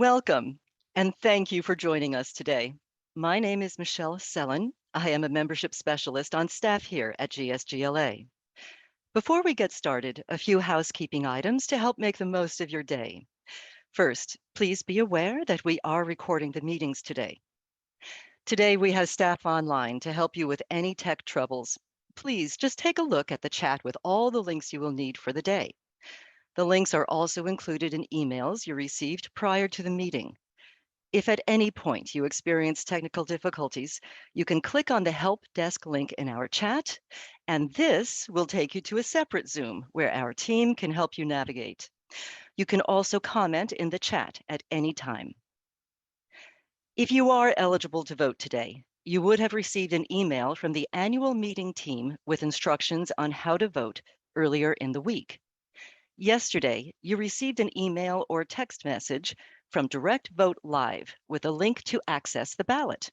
Welcome, and thank you for joining us today. My name is Michelle Sellen. I am a membership specialist on staff here at GSGLA. Before we get started, a few housekeeping items to help make the most of your day. First, please be aware that we are recording the meetings today. Today, we have staff online to help you with any tech troubles. Please just take a look at the chat with all the links you will need for the day. The links are also included in emails you received prior to the meeting. If at any point you experience technical difficulties, you can click on the Help Desk link in our chat, and this will take you to a separate Zoom where our team can help you navigate. You can also comment in the chat at any time. If you are eligible to vote today, you would have received an email from the annual meeting team with instructions on how to vote earlier in the week. Yesterday, you received an email or text message from Direct Vote Live with a link to access the ballot.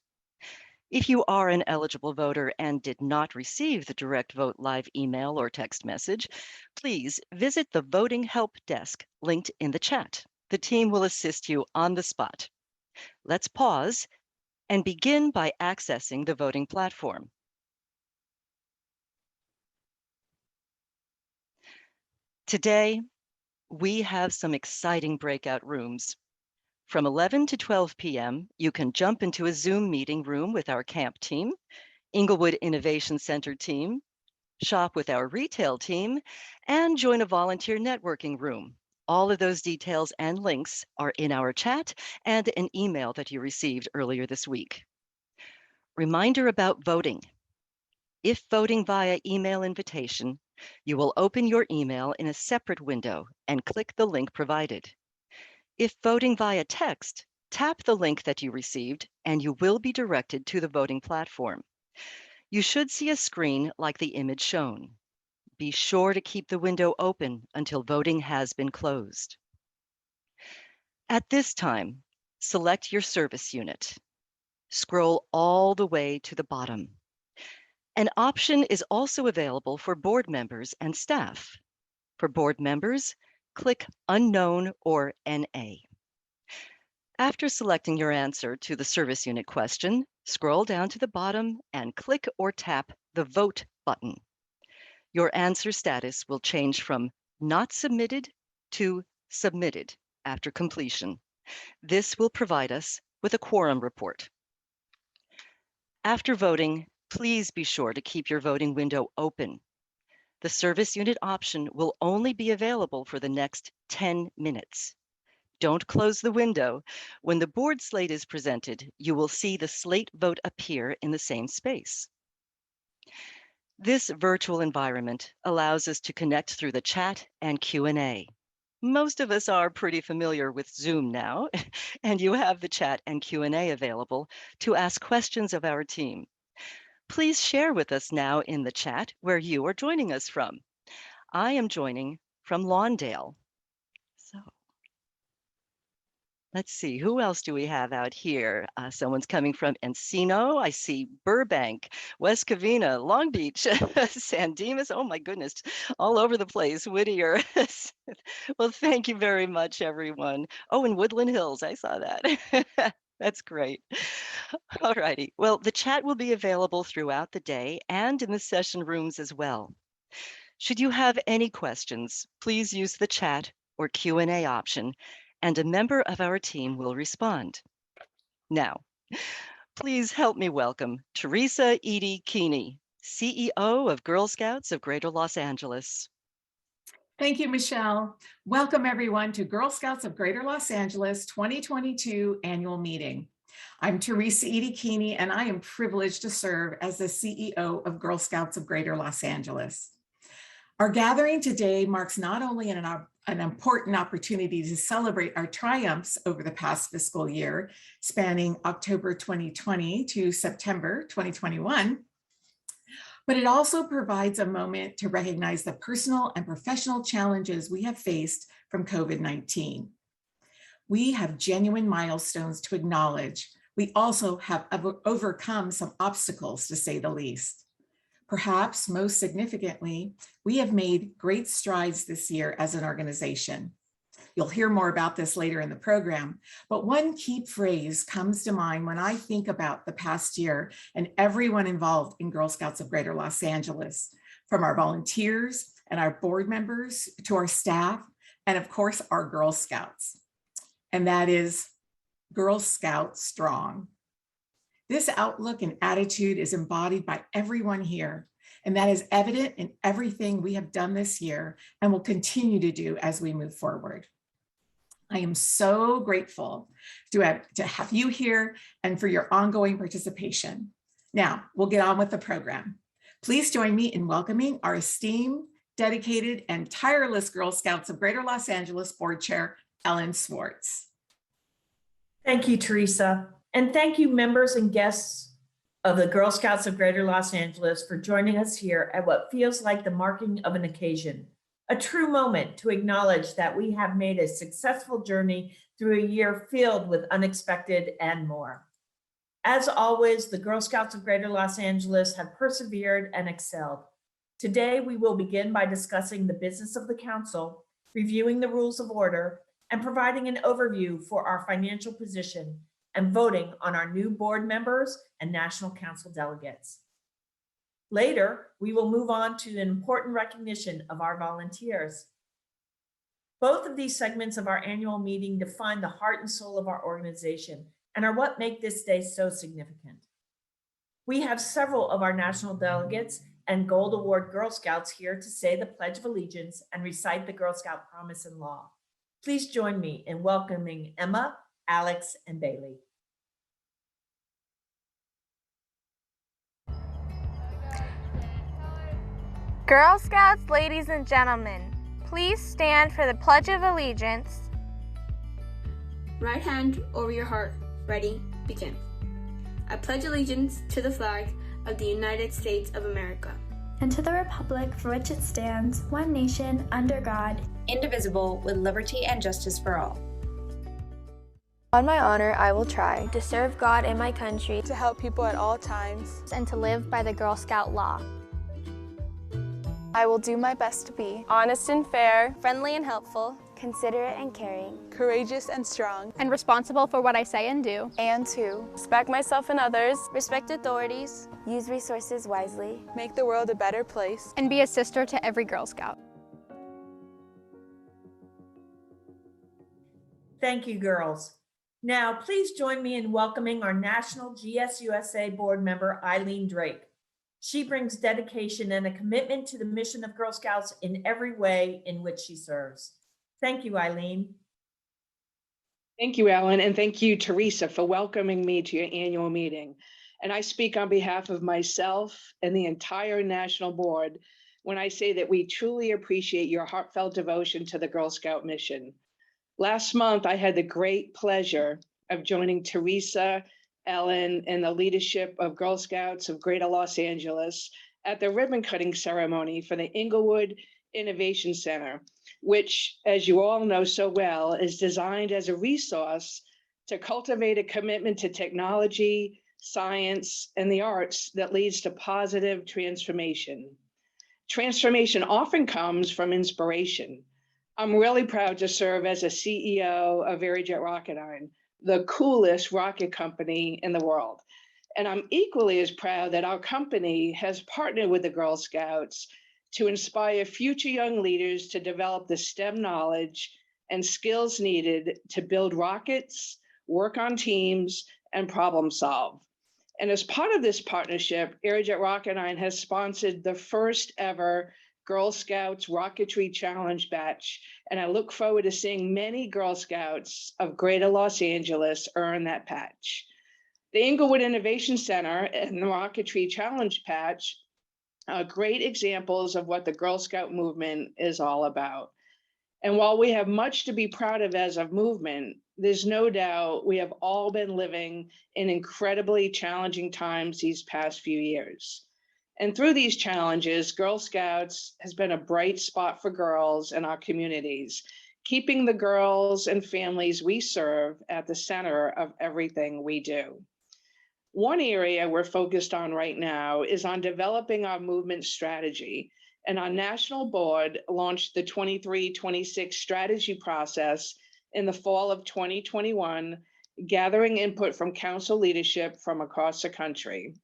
If you are an eligible voter and did not receive the Direct Vote Live email or text message, please visit the Voting Help Desk linked in the chat. The team will assist you on the spot. Let's pause and begin by accessing the voting platform. Today, we have some exciting breakout rooms. From 11 to 12 p.m., you can jump into a Zoom meeting room with our camp team, Inglewood Innovation Center team, shop with our retail team, and join a volunteer networking room. All of those details and links are in our chat and an email that you received earlier this week. Reminder about voting. If voting via email invitation, you will open your email in a separate window and click the link provided. If voting via text, tap the link that you received and you will be directed to the voting platform. You should see a screen like the image shown. Be sure to keep the window open until voting has been closed. At this time, select your service unit. Scroll all the way to the bottom. An option is also available for board members and staff. For board members, click Unknown or NA. After selecting your answer to the service unit question, scroll down to the bottom and click or tap the Vote button. Your answer status will change from Not Submitted to Submitted after completion. This will provide us with a quorum report. After voting, please be sure to keep your voting window open. The service unit option will only be available for the next 10 minutes. Don't close the window. When the board slate is presented, you will see the slate vote appear in the same space. This virtual environment allows us to connect through the chat and Q&A. Most of us are pretty familiar with Zoom now, and you have the chat and Q&A available to ask questions of our team. Please share with us now in the chat where you are joining us from. I am joining from Lawndale. So let's see, who else do we have out here? Someone's coming from Encino. I see Burbank, West Covina, Long Beach, San Dimas. Oh my goodness, all over the place. Whittier. Well, thank you very much, everyone. Oh, and Woodland Hills, I saw that. That's great. All righty. Well, the chat will be available throughout the day and in the session rooms as well. Should you have any questions, please use the chat or Q&A option, and a member of our team will respond. Now, please help me welcome Teresa Edie Keeney, CEO of Girl Scouts of Greater Los Angeles. Thank you, Michelle. Welcome everyone to Girl Scouts of Greater Los Angeles 2022 annual meeting. I'm Teresa Edie Keeney, and I am privileged to serve as the CEO of Girl Scouts of Greater Los Angeles. Our gathering today marks not only an important opportunity to celebrate our triumphs over the past fiscal year, spanning October 2020 to September 2021, but it also provides a moment to recognize the personal and professional challenges we have faced from COVID-19. We have genuine milestones to acknowledge. We also have overcome some obstacles, to say the least. Perhaps most significantly, we have made great strides this year as an organization. You'll hear more about this later in the program, but one key phrase comes to mind when I think about the past year and everyone involved in Girl Scouts of Greater Los Angeles, from our volunteers and our board members to our staff, and of course, our Girl Scouts. And that is Girl Scout Strong. This outlook and attitude is embodied by everyone here, and that is evident in everything we have done this year and will continue to do as we move forward. I am so grateful to have you here and for your ongoing participation. Now, we'll get on with the program. Please join me in welcoming our esteemed, dedicated, and tireless Girl Scouts of Greater Los Angeles Board Chair, Ellen Swartz. Thank you, Teresa. And thank you, members and guests of the Girl Scouts of Greater Los Angeles, for joining us here at what feels like the marking of an occasion, a true moment to acknowledge that we have made a successful journey through a year filled with unexpected and more. As always, the Girl Scouts of Greater Los Angeles have persevered and excelled. Today, we will begin by discussing the business of the council, reviewing the rules of order, and providing an overview for our financial position and voting on our new board members and national council delegates. Later, we will move on to an important recognition of our volunteers. Both of these segments of our annual meeting define the heart and soul of our organization and are what make this day so significant. We have several of our national delegates and Gold Award Girl Scouts here to say the Pledge of Allegiance and recite the Girl Scout Promise and Law. Please join me in welcoming Emma, Alex, and Bailey. Girl Scouts, ladies and gentlemen, please stand for the Pledge of Allegiance. Right hand over your heart. Ready, begin. I pledge allegiance to the flag of the United States of America and to the republic for which it stands, one nation, under God, indivisible, with liberty and justice for all. On my honor, I will try to serve God and my country, to help people at all times, and to live by the Girl Scout law. I will do my best to be honest and fair, friendly and helpful, considerate and caring, courageous and strong, and responsible for what I say and do, and to respect myself and others, respect authorities, use resources wisely, make the world a better place, and be a sister to every Girl Scout. Thank you, girls. Now, please join me in welcoming our National GSUSA board member, Eileen Drake. She brings dedication and a commitment to the mission of Girl Scouts in every way in which she serves. Thank you, Eileen. Thank you, Ellen, and thank you, Teresa, for welcoming me to your annual meeting. And I speak on behalf of myself and the entire National Board when I say that we truly appreciate your heartfelt devotion to the Girl Scout mission. Last month, I had the great pleasure of joining Teresa, Ellen, and the leadership of Girl Scouts of Greater Los Angeles at the ribbon cutting ceremony for the Inglewood Innovation Center, which, as you all know so well, is designed as a resource to cultivate a commitment to technology, science, and the arts that leads to positive transformation. Transformation often comes from inspiration. I'm really proud to serve as a CEO of Aerojet Rocketdyne, the coolest rocket company in the world. And I'm equally as proud that our company has partnered with the Girl Scouts to inspire future young leaders to develop the STEM knowledge and skills needed to build rockets, work on teams, and problem solve. And as part of this partnership, Aerojet Rocketdyne has sponsored the first ever Girl Scouts Rocketry Challenge batch, and I look forward to seeing many Girl Scouts of Greater Los Angeles earn that patch. The Inglewood Innovation Center and the Rocketry Challenge patch are great examples of what the Girl Scout movement is all about. And while we have much to be proud of as a movement, there's no doubt we have all been living in incredibly challenging times these past few years. And through these challenges, Girl Scouts has been a bright spot for girls in our communities, keeping the girls and families we serve at the center of everything we do. One area we're focused on right now is on developing our movement strategy And our national board launched the 23-26 strategy process in the fall of 2021, gathering input from council leadership from across the country.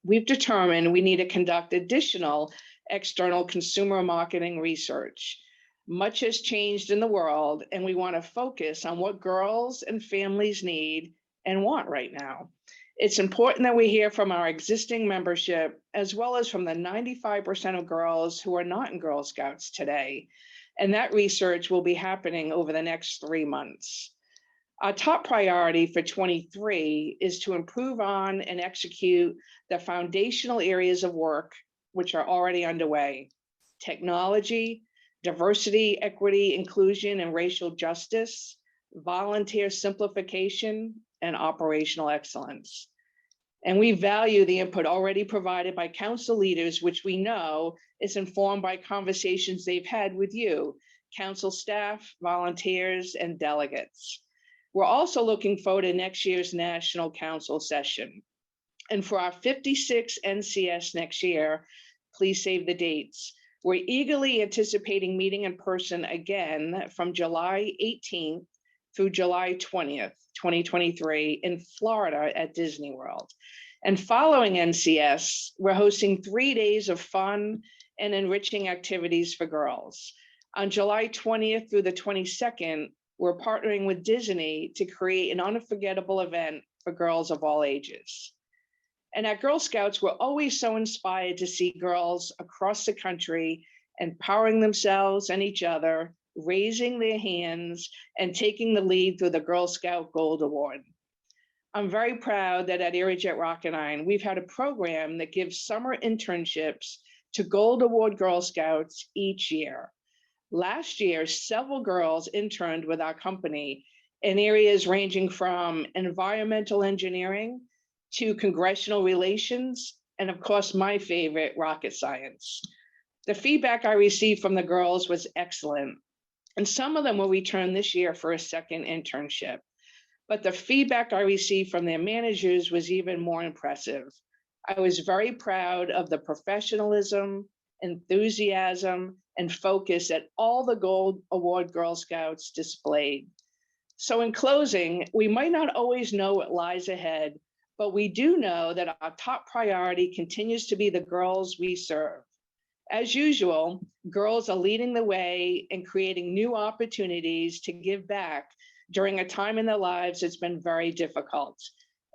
We've determined we need to conduct additional external consumer marketing research. Much has changed in the world, and we want to focus on what girls and families need and want right now. It's important that we hear from our existing membership, as well as from the 95% of girls who are not in Girl Scouts today. And that research will be happening over the next 3 months. Our top priority for 23 is to improve on and execute the foundational areas of work which are already underway: technology, diversity, equity, inclusion, and racial justice, volunteer simplification, and operational excellence. And we value the input already provided by council leaders, which we know is informed by conversations they've had with you, council staff, volunteers, and delegates. We're also looking forward to next year's National Council session. And for our 56 NCS next year, please save the dates. We're eagerly anticipating meeting in person again from July 18th through July 20th, 2023 in Florida at Disney World. And following NCS, we're hosting 3 days of fun and enriching activities for girls. On July 20th through the 22nd, we're partnering with Disney to create an unforgettable event for girls of all ages. And at Girl Scouts, we're always so inspired to see girls across the country empowering themselves and each other, raising their hands, and taking the lead through the Girl Scout Gold Award. I'm very proud that at Aerojet Rocketdyne, we've had a program that gives summer internships to Gold Award Girl Scouts each year. Last year, several girls interned with our company in areas ranging from environmental engineering to congressional relations, and of course, my favorite, rocket science. The feedback I received from the girls was excellent, and some of them will return this year for a second internship. But the feedback I received from their managers was even more impressive. I was very proud of the professionalism, enthusiasm, and focus that all the Gold Award Girl Scouts displayed. So in closing, we might not always know what lies ahead, but we do know that our top priority continues to be the girls we serve. As usual, girls are leading the way and creating new opportunities to give back during a time in their lives that's been very difficult.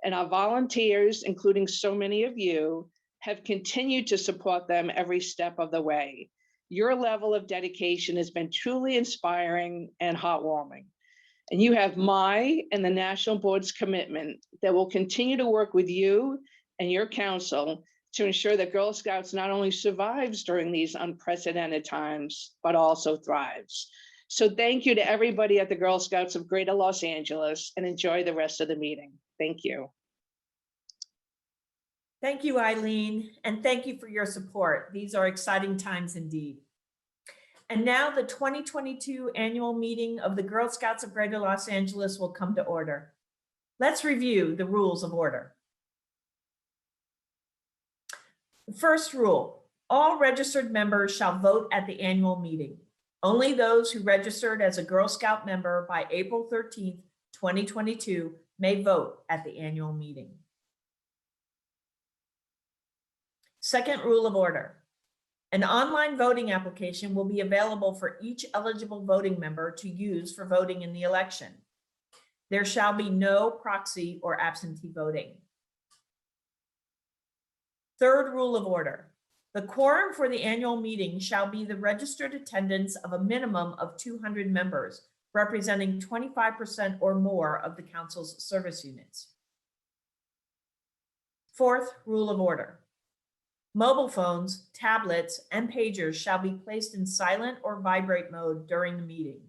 And our volunteers, including so many of you, have continued to support them every step of the way. Your level of dedication has been truly inspiring and heartwarming. And you have my and the National Board's commitment that we'll continue to work with you and your council to ensure that Girl Scouts not only survives during these unprecedented times, but also thrives. So thank you to everybody at the Girl Scouts of Greater Los Angeles, and enjoy the rest of the meeting. Thank you. Thank you, Eileen, and thank you for your support. These are exciting times indeed. And now the 2022 annual meeting of the Girl Scouts of Greater Los Angeles will come to order. Let's review the rules of order. The first rule, all registered members shall vote at the annual meeting. Only those who registered as a Girl Scout member by April 13th, 2022 may vote at the annual meeting. Second rule of order. An online voting application will be available for each eligible voting member to use for voting in the election. There shall be no proxy or absentee voting. Third rule of order. The quorum for the annual meeting shall be the registered attendance of a minimum of 200 members, representing 25% or more of the council's service units. Fourth rule of order. Mobile phones, tablets, and pagers shall be placed in silent or vibrate mode during the meeting.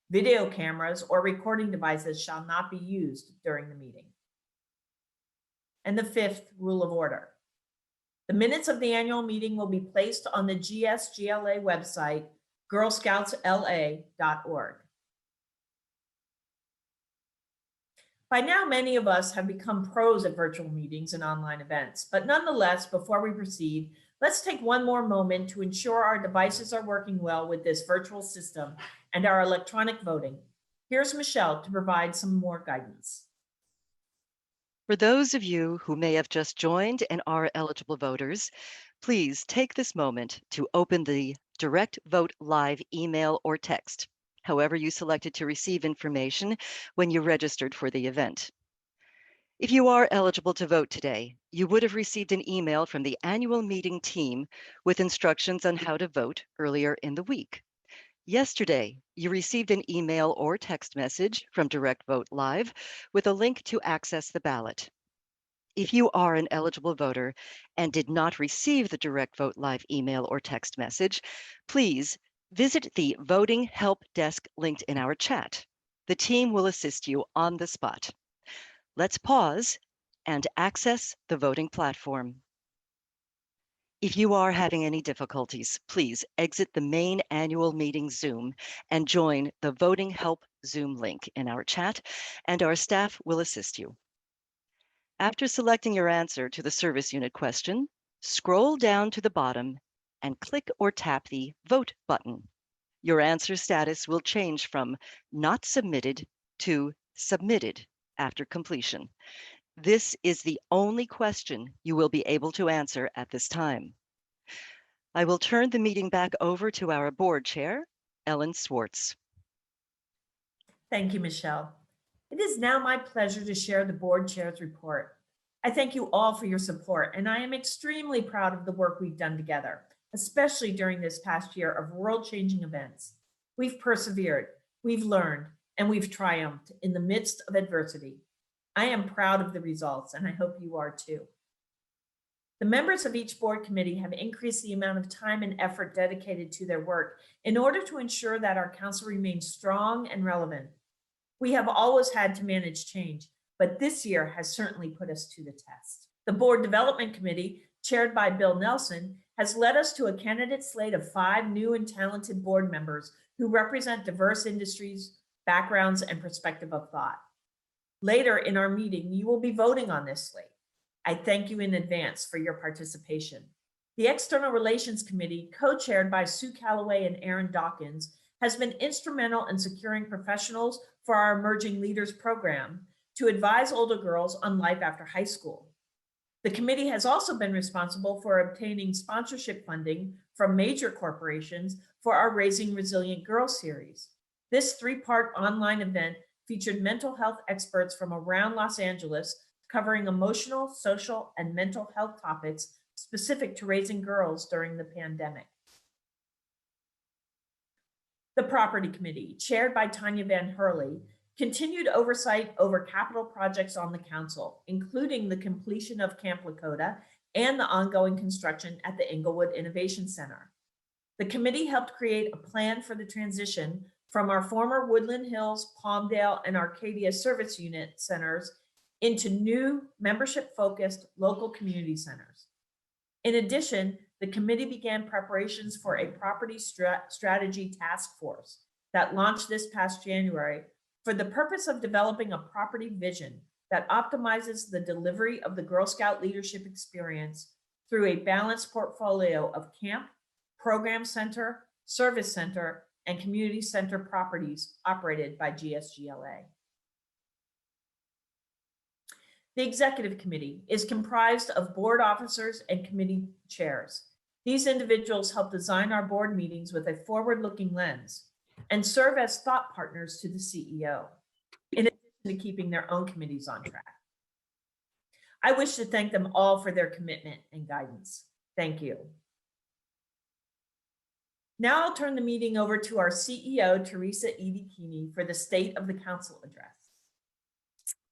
Video cameras or recording devices shall not be used during the meeting. And the fifth rule of order. The minutes of the annual meeting will be placed on the GSGLA website, girlscoutsla.org. By now, many of us have become pros at virtual meetings and online events, but nonetheless, before we proceed, Let's take one more moment to ensure our devices are working well with this virtual system and our electronic voting. Here's Michelle to provide some more guidance. For those of you who may have just joined and are eligible voters, please take this moment to open the Direct Vote Live email or text, however you selected to receive information when you registered for the event. If you are eligible to vote today, you would have received an email from the annual meeting team with instructions on how to vote earlier in the week. Yesterday, you received an email or text message from Direct Vote Live with a link to access the ballot. If you are an eligible voter and did not receive the Direct Vote Live email or text message, please visit the voting help desk linked in our chat. The team will assist you on the spot. Let's pause and access the voting platform. If you are having any difficulties, please exit the main annual meeting Zoom and join the Voting Help Zoom link in our chat, and our staff will assist you. After selecting your answer to the service unit question, scroll down to the bottom and click or tap the Vote button. Your answer status will change from Not Submitted to Submitted after completion. This is the only question you will be able to answer at this time. I will turn the meeting back over to our board chair, Ellen Swartz. Thank you, Michelle. It is now my pleasure to share the board chair's report. I thank you all for your support, and I am extremely proud of the work we've done together, especially during this past year of world-changing events. We've persevered, we've learned, and we've triumphed in the midst of adversity. I am proud of the results, and I hope you are too. The members of each board committee have increased the amount of time and effort dedicated to their work in order to ensure that our council remains strong and relevant. We have always had to manage change, but this year has certainly put us to the test. The Board Development Committee, chaired by Bill Nelson, has led us to a candidate slate of 5 new and talented board members who represent diverse industries, backgrounds, and perspective of thought. Later in our meeting, you will be voting on this slate. I thank you in advance for your participation. The External Relations Committee, co-chaired by Sue Calloway and Aaron Dawkins, has been instrumental in securing professionals for our Emerging Leaders program to advise older girls on life after high school. The committee has also been responsible for obtaining sponsorship funding from major corporations for our Raising Resilient Girls series. This 3-part online event featured mental health experts from around Los Angeles covering emotional, social, and mental health topics specific to raising girls during the pandemic. The Property Committee, chaired by Tanya Van Hurley, continued oversight over capital projects on the council, including the completion of Camp Lakota and the ongoing construction at the Inglewood Innovation Center. The committee helped create a plan for the transition from our former Woodland Hills, Palmdale, and Arcadia service unit centers into new membership-focused local community centers. In addition, the committee began preparations for a property strategy task force that launched this past January for the purpose of developing a property vision that optimizes the delivery of the Girl Scout leadership experience through a balanced portfolio of camp, program center, service center, and community center properties operated by GSGLA. The Executive Committee is comprised of board officers and committee chairs. These individuals help design our board meetings with a forward-looking lens and serve as thought partners to the CEO, in addition to keeping their own committees on track. I wish to thank them all for their commitment and guidance. Thank you. Now I'll turn the meeting over to our CEO, Teresa Edie Keeney, for the State of the Council address.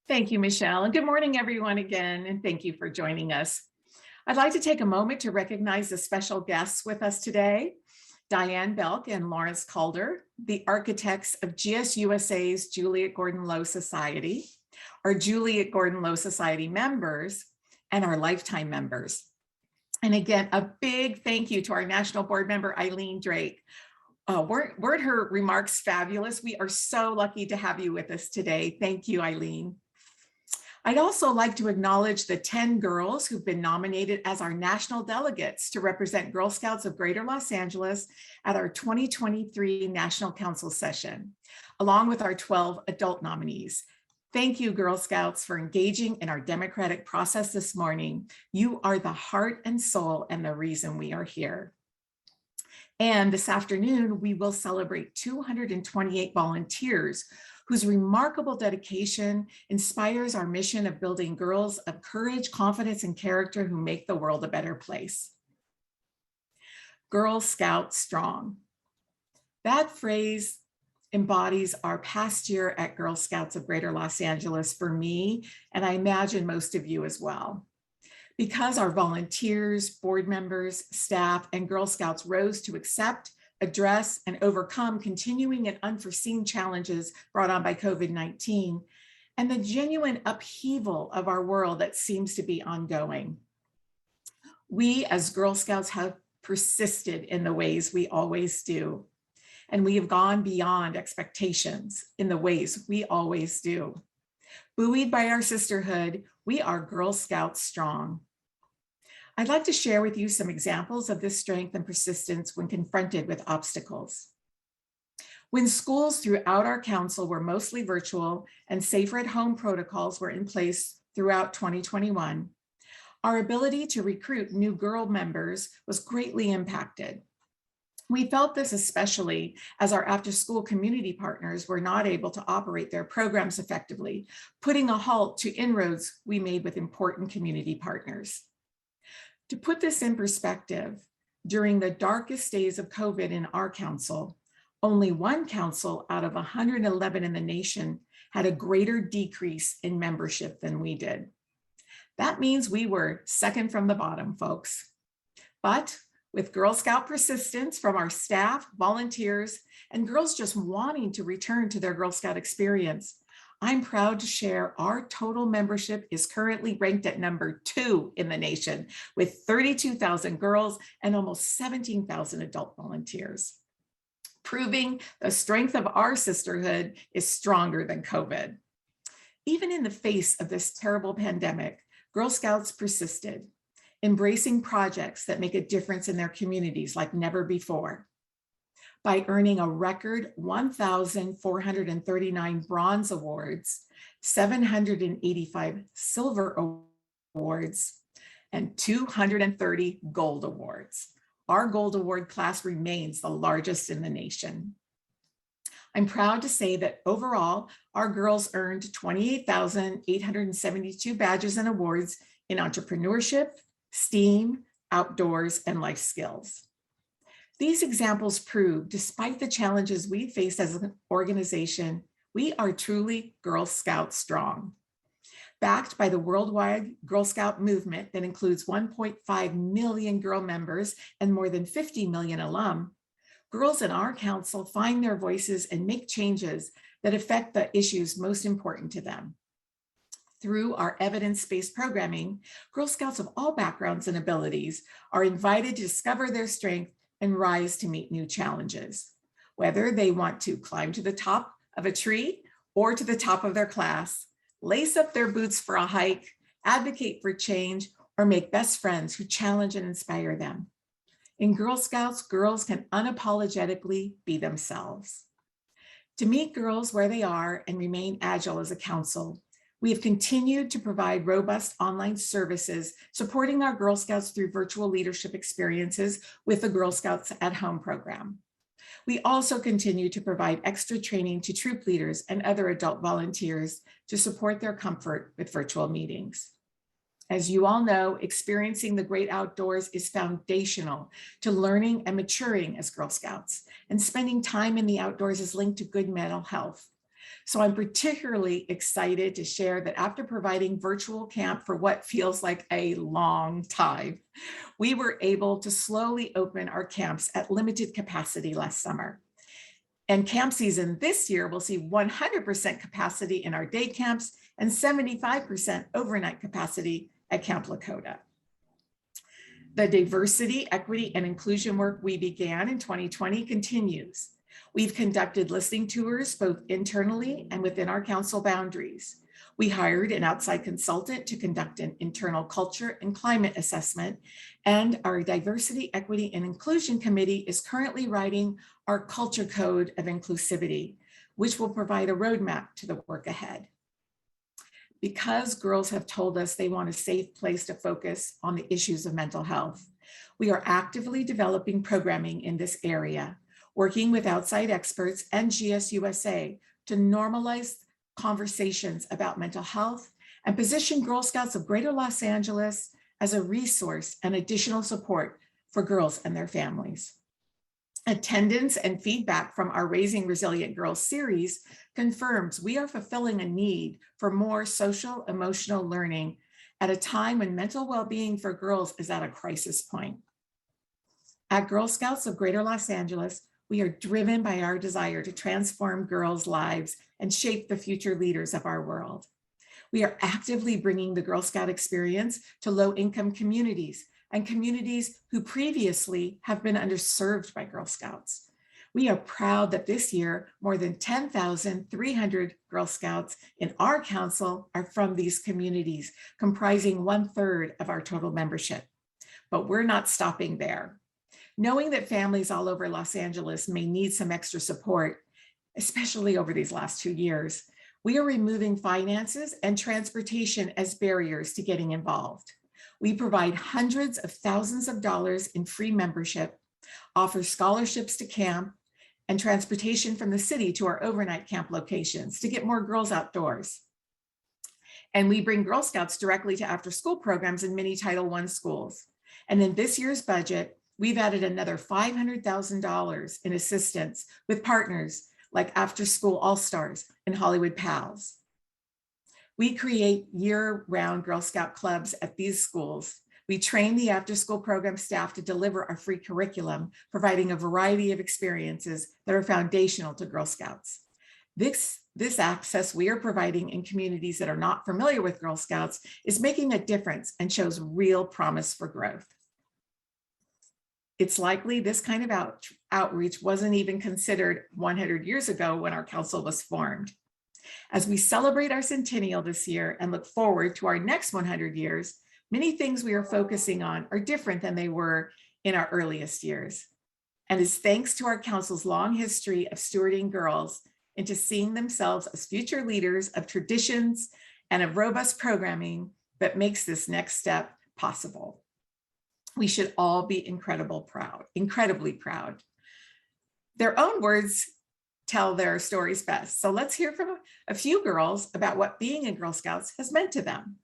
Thank you, Michelle, and good morning, everyone, again, and thank you for joining us. I'd like to take a moment to recognize the special guests with us today, Diane Belk and Lawrence Calder, the architects of GSUSA's Juliet Gordon Low Society, our Juliet Gordon Low Society members, and our lifetime members. And again, a big thank you to our national board member, Eileen Drake. Weren't her remarks fabulous? We are so lucky to have you with us today. Thank you, Eileen. I'd also like to acknowledge the 10 girls who've been nominated as our national delegates to represent Girl Scouts of Greater Los Angeles at our 2023 National Council session, along with our 12 adult nominees. Thank you, Girl Scouts, for engaging in our democratic process this morning. You are the heart and soul and the reason we are here. And this afternoon, we will celebrate 228 volunteers whose remarkable dedication inspires our mission of building girls of courage, confidence, and character who make the world a better place. Girl Scout Strong. That phrase embodies our past year at Girl Scouts of Greater Los Angeles for me, and I imagine most of you as well. Because our volunteers, board members, staff, and Girl Scouts rose to accept, address, and overcome continuing and unforeseen challenges brought on by COVID-19 and the genuine upheaval of our world that seems to be ongoing. We as Girl Scouts have persisted in the ways we always do, and we have gone beyond expectations in the ways we always do. Buoyed by our sisterhood, we are Girl Scouts strong. I'd like to share with you some examples of this strength and persistence when confronted with obstacles. When schools throughout our council were mostly virtual and safer at home protocols were in place throughout 2021, our ability to recruit new girl members was greatly impacted. We felt this especially as our after-school community partners were not able to operate their programs effectively, putting a halt to inroads we made with important community partners. To put this in perspective, during the darkest days of COVID in our council, only one council out of 111 in the nation had a greater decrease in membership than we did. That means we were second from the bottom, folks. But with Girl Scout persistence from our staff, volunteers, and girls just wanting to return to their Girl Scout experience, I'm proud to share our total membership is currently ranked at number 2 in the nation with 32,000 girls and almost 17,000 adult volunteers, proving the strength of our sisterhood is stronger than COVID. Even in the face of this terrible pandemic, Girl Scouts persisted, embracing projects that make a difference in their communities like never before. By earning a record 1,439 bronze awards, 785 silver awards, and 230 gold awards. Our gold award class remains the largest in the nation. I'm proud to say that overall, our girls earned 28,872 badges and awards in entrepreneurship, STEAM, outdoors, and life skills. These examples prove, despite the challenges we face as an organization, we are truly Girl Scout strong. Backed by the worldwide Girl Scout movement that includes 1.5 million girl members and more than 50 million alum, girls in our council find their voices and make changes that affect the issues most important to them. Through our evidence-based programming, Girl Scouts of all backgrounds and abilities are invited to discover their strength and rise to meet new challenges. Whether they want to climb to the top of a tree or to the top of their class, lace up their boots for a hike, advocate for change, or make best friends who challenge and inspire them. In Girl Scouts, girls can unapologetically be themselves. To meet girls where they are and remain agile as a council, we have continued to provide robust online services supporting our Girl Scouts through virtual leadership experiences with the Girl Scouts at Home program. We also continue to provide extra training to troop leaders and other adult volunteers to support their comfort with virtual meetings. As you all know, experiencing the great outdoors is foundational to learning and maturing as Girl Scouts, and spending time in the outdoors is linked to good mental health. So I'm particularly excited to share that after providing virtual camp for what feels like a long time, we were able to slowly open our camps at limited capacity last summer. And camp season this year will see 100% capacity in our day camps and 75% overnight capacity at Camp Lakota. The diversity, equity, and inclusion work we began in 2020 continues. We've conducted listening tours both internally and within our council boundaries. We hired an outside consultant to conduct an internal culture and climate assessment, and our Diversity, Equity, and Inclusion Committee is currently writing our Culture Code of Inclusivity, which will provide a roadmap to the work ahead. Because girls have told us they want a safe place to focus on the issues of mental health, we are actively developing programming in this area, working with outside experts and GSUSA to normalize conversations about mental health and position Girl Scouts of Greater Los Angeles as a resource and additional support for girls and their families. Attendance and feedback from our Raising Resilient Girls series confirms we are fulfilling a need for more social emotional learning at a time when mental well-being for girls is at a crisis point. At Girl Scouts of Greater Los Angeles, we are driven by our desire to transform girls' lives and shape the future leaders of our world. We are actively bringing the Girl Scout experience to low-income communities and communities who previously have been underserved by Girl Scouts. We are proud that this year, more than 10,300 Girl Scouts in our council are from these communities, comprising 1/3 of our total membership. But we're not stopping there. Knowing that families all over Los Angeles may need some extra support, especially over these last 2 years, we are removing finances and transportation as barriers to getting involved. We provide hundreds of thousands of dollars in free membership, offer scholarships to camp, and transportation from the city to our overnight camp locations to get more girls outdoors. And we bring Girl Scouts directly to after-school programs in many Title I schools. And in this year's budget, we've added another $500,000 in assistance with partners like After School All-Stars and Hollywood Pals. We create year-round Girl Scout clubs at these schools. We train the after-school program staff to deliver our free curriculum, providing a variety of experiences that are foundational to Girl Scouts. This access we are providing in communities that are not familiar with Girl Scouts is making a difference and shows real promise for growth. It's likely this kind of outreach wasn't even considered 100 years ago when our council was formed. As we celebrate our centennial this year and look forward to our next 100 years, many things we are focusing on are different than they were in our earliest years. And it's thanks to our council's long history of stewarding girls into seeing themselves as future leaders of traditions and of robust programming that makes this next step possible. We should all be incredibly proud. Their own words tell their stories best. So let's hear from a few girls about what being in Girl Scouts has meant to them.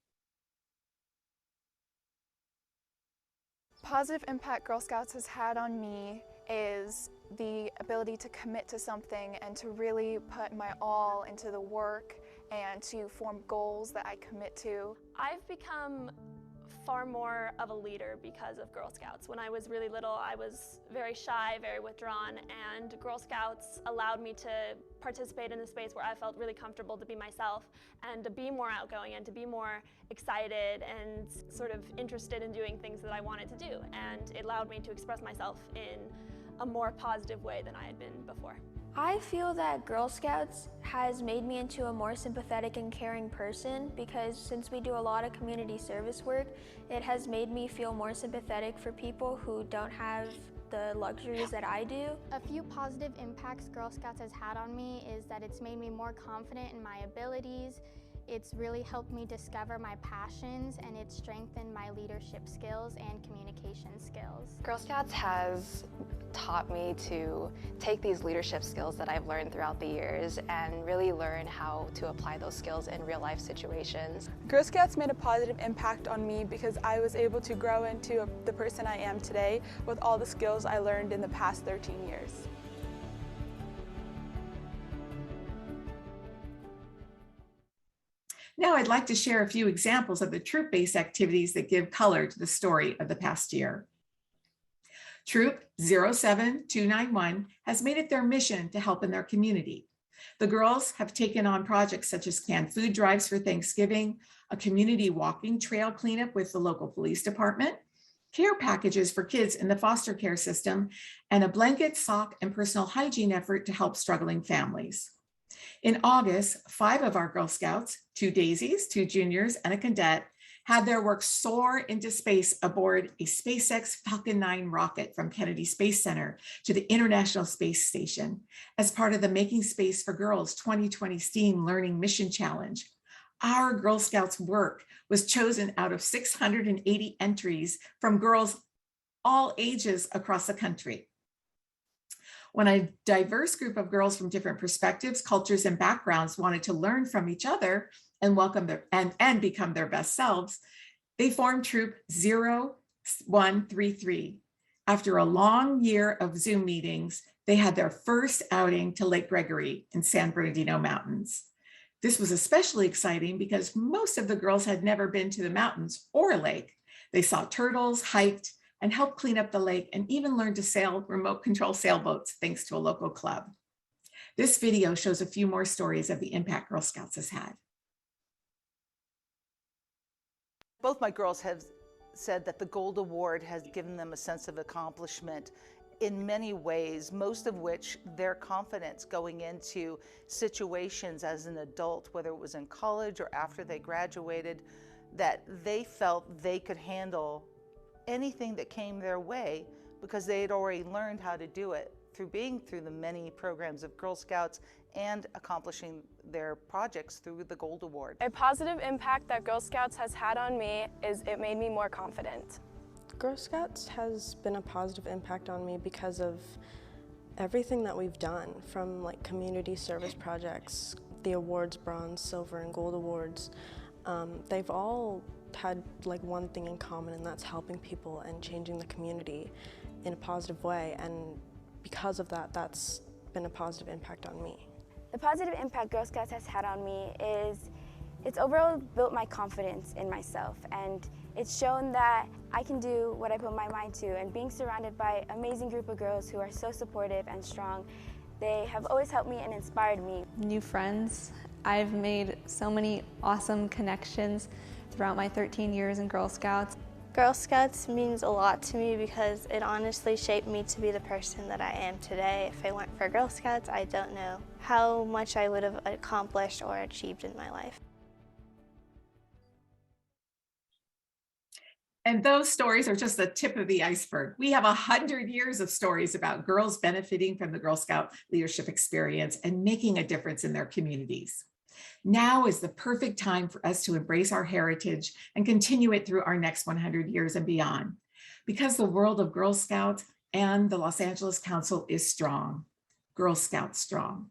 Positive impact Girl Scouts has had on me is the ability to commit to something and to really put my all into the work and to form goals that I commit to. I've become far more of a leader because of Girl Scouts. When I was really little, I was very shy, very withdrawn, and Girl Scouts allowed me to participate in a space where I felt really comfortable to be myself and to be more outgoing and to be more excited and sort of interested in doing things that I wanted to do. And it allowed me to express myself in a more positive way than I had been before. I feel that Girl Scouts has made me into a more sympathetic and caring person because since we do a lot of community service work, it has made me feel more sympathetic for people who don't have the luxuries that I do. A few positive impacts Girl Scouts has had on me is that it's made me more confident in my abilities. It's really helped me discover my passions, and it's strengthened my leadership skills and communication skills. Girl Scouts has taught me to take these leadership skills that I've learned throughout the years and really learn how to apply those skills in real life situations. Girl Scouts made a positive impact on me because I was able to grow into the person I am today with all the skills I learned in the past 13 years. Now I'd like to share a few examples of the troop-based activities that give color to the story of the past year. Troop 07291 has made it their mission to help in their community. The girls have taken on projects such as canned food drives for Thanksgiving, a community walking trail cleanup with the local police department, care packages for kids in the foster care system, and a blanket, sock, and personal hygiene effort to help struggling families. In August, 5 of our Girl Scouts, 2 daisies, 2 juniors, and a cadet, had their work soar into space aboard a SpaceX Falcon 9 rocket from Kennedy Space Center to the International Space Station as part of the Making Space for Girls 2020 STEAM Learning Mission Challenge. Our Girl Scouts work was chosen out of 680 entries from girls all ages across the country. When a diverse group of girls from different perspectives, cultures, and backgrounds wanted to learn from each other and welcome their and become their best selves, they formed Troop 0133. After a long year of Zoom meetings, they had their first outing to Lake Gregory in San Bernardino Mountains. This was especially exciting because most of the girls had never been to the mountains or a lake. They saw turtles, hiked, and helped clean up the lake, and even learned to sail remote control sailboats thanks to a local club. This video shows a few more stories of the impact Girl Scouts has had. Both my girls have said that the Gold Award has given them a sense of accomplishment in many ways, most of which their confidence going into situations as an adult, whether it was in college or after they graduated, that they felt they could handle anything that came their way because they had already learned how to do it through being through the many programs of Girl Scouts and accomplishing their projects through the Gold Award. A positive impact that Girl Scouts has had on me is it made me more confident. Girl Scouts has been a positive impact on me because of everything that we've done, from like community service projects, the awards, bronze, silver, and gold awards. They've all had like one thing in common, and that's helping people and changing the community in a positive way. And because of that, that's been a positive impact on me. The positive impact Girl Scouts has had on me is it's overall built my confidence in myself, and it's shown that I can do what I put my mind to, and being surrounded by an amazing group of girls who are so supportive and strong, they have always helped me and inspired me. New friends. I've made so many awesome connections throughout my 13 years in Girl Scouts. Girl Scouts means a lot to me because it honestly shaped me to be the person that I am today. If it weren't for Girl Scouts, I don't know how much I would have accomplished or achieved in my life. And those stories are just the tip of the iceberg. We have 100 years of stories about girls benefiting from the Girl Scout leadership experience and making a difference in their communities. Now is the perfect time for us to embrace our heritage and continue it through our next 100 years and beyond, because the world of Girl Scouts and the Los Angeles Council is strong. Girl Scouts strong.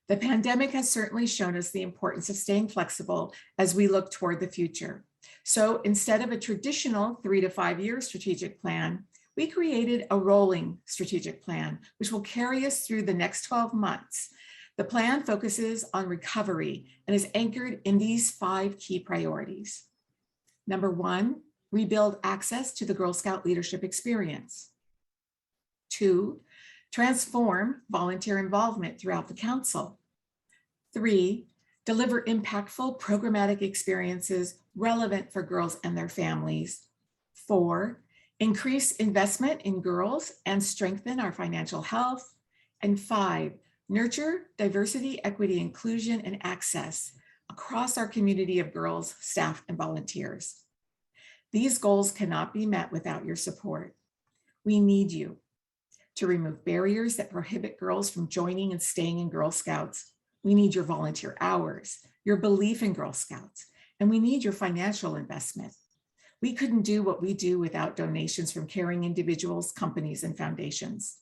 The pandemic has certainly shown us the importance of staying flexible as we look toward the future. So instead of a traditional 3 to 5 year strategic plan, we created a rolling strategic plan, which will carry us through the next 12 months. The plan focuses on recovery and is anchored in these 5 key priorities. Number 1, rebuild access to the Girl Scout leadership experience. 2, transform volunteer involvement throughout the council. 3, deliver impactful programmatic experiences relevant for girls and their families. 4, increase investment in girls and strengthen our financial health. And 5, nurture diversity, equity, inclusion, and access across our community of girls, staff, and volunteers. These goals cannot be met without your support. We need you to remove barriers that prohibit girls from joining and staying in Girl Scouts. We need your volunteer hours, your belief in Girl Scouts, and we need your financial investment. We couldn't do what we do without donations from caring individuals, companies, and foundations.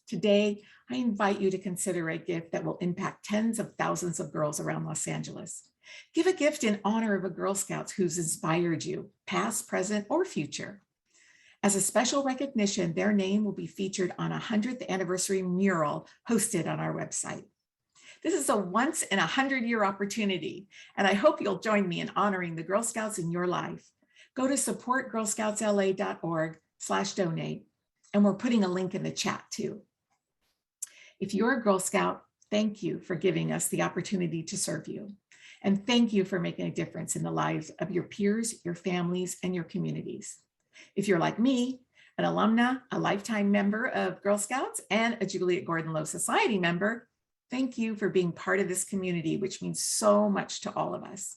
Today, I invite you to consider a gift that will impact tens of thousands of girls around Los Angeles. Give a gift in honor of a Girl Scout who's inspired you, past, present, or future. As a special recognition, their name will be featured on a 100th anniversary mural hosted on our website. This is a once in 100-year opportunity, and I hope you'll join me in honoring the Girl Scouts in your life. Go to supportgirlscoutsla.org/donate, and we're putting a link in the chat too. If you're a Girl Scout, thank you for giving us the opportunity to serve you. And thank you for making a difference in the lives of your peers, your families, and your communities. If you're like me, an alumna, a lifetime member of Girl Scouts, and a Juliette Gordon Low Society member, Thank you for being part of this community, which means so much to all of us.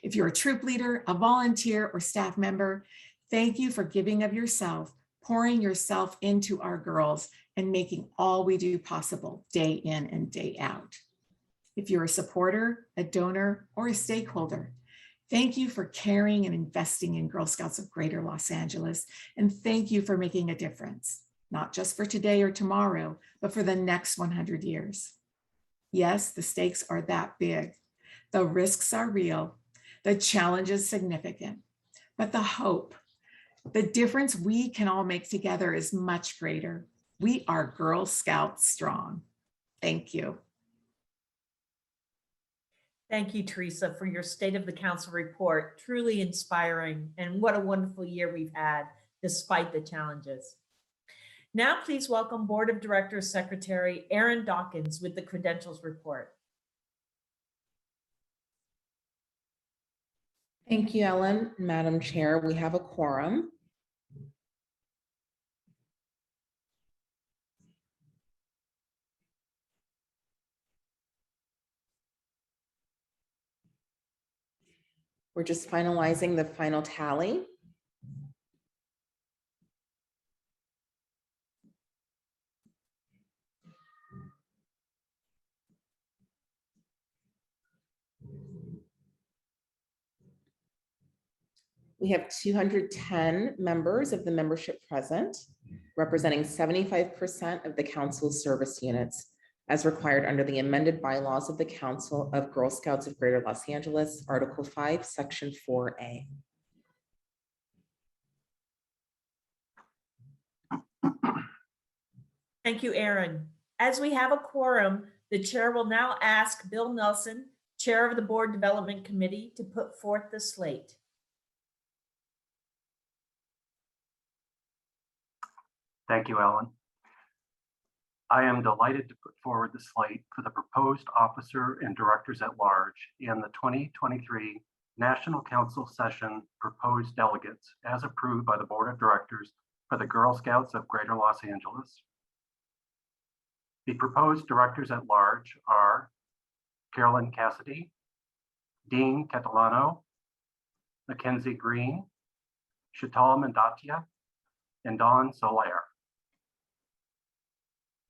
If you're a troop leader, a volunteer, or staff member, thank you for giving of yourself, pouring yourself into our girls, and making all we do possible day in and day out. If you're a supporter, a donor, or a stakeholder, thank you for caring and investing in Girl Scouts of Greater Los Angeles, and thank you for making a difference, not just for today or tomorrow, but for the next 100 years. Yes, the stakes are that big. The risks are real. The challenge is significant, but the hope, the difference we can all make together is much greater. We are Girl Scouts strong. Thank you. Thank you, Teresa, for your State of the Council report. Truly inspiring, and what a wonderful year we've had despite the challenges. Now, please welcome Board of Directors Secretary Erin Dawkins with the credentials report. Thank you, Ellen. Madam Chair, we have a quorum. We're just finalizing the final tally. We have 210 members of the membership present, representing 75% of the council's service units, as required under the amended bylaws of the Council of Girl Scouts of Greater Los Angeles, Article 5, Section 4A. Thank you, Erin. As we have a quorum, the chair will now ask Bill Nelson, Chair of the Board Development Committee, to put forth the slate. Thank you, Ellen. I am delighted to put forward the slate for the proposed officer and directors at large in the 2023 National Council Session proposed delegates as approved by the Board of Directors for the Girl Scouts of Greater Los Angeles. The proposed directors at large are Carolyn Cassidy, Dean Catalano, Mackenzie Green, Sheetal Mandatia, and Dawn Solaire.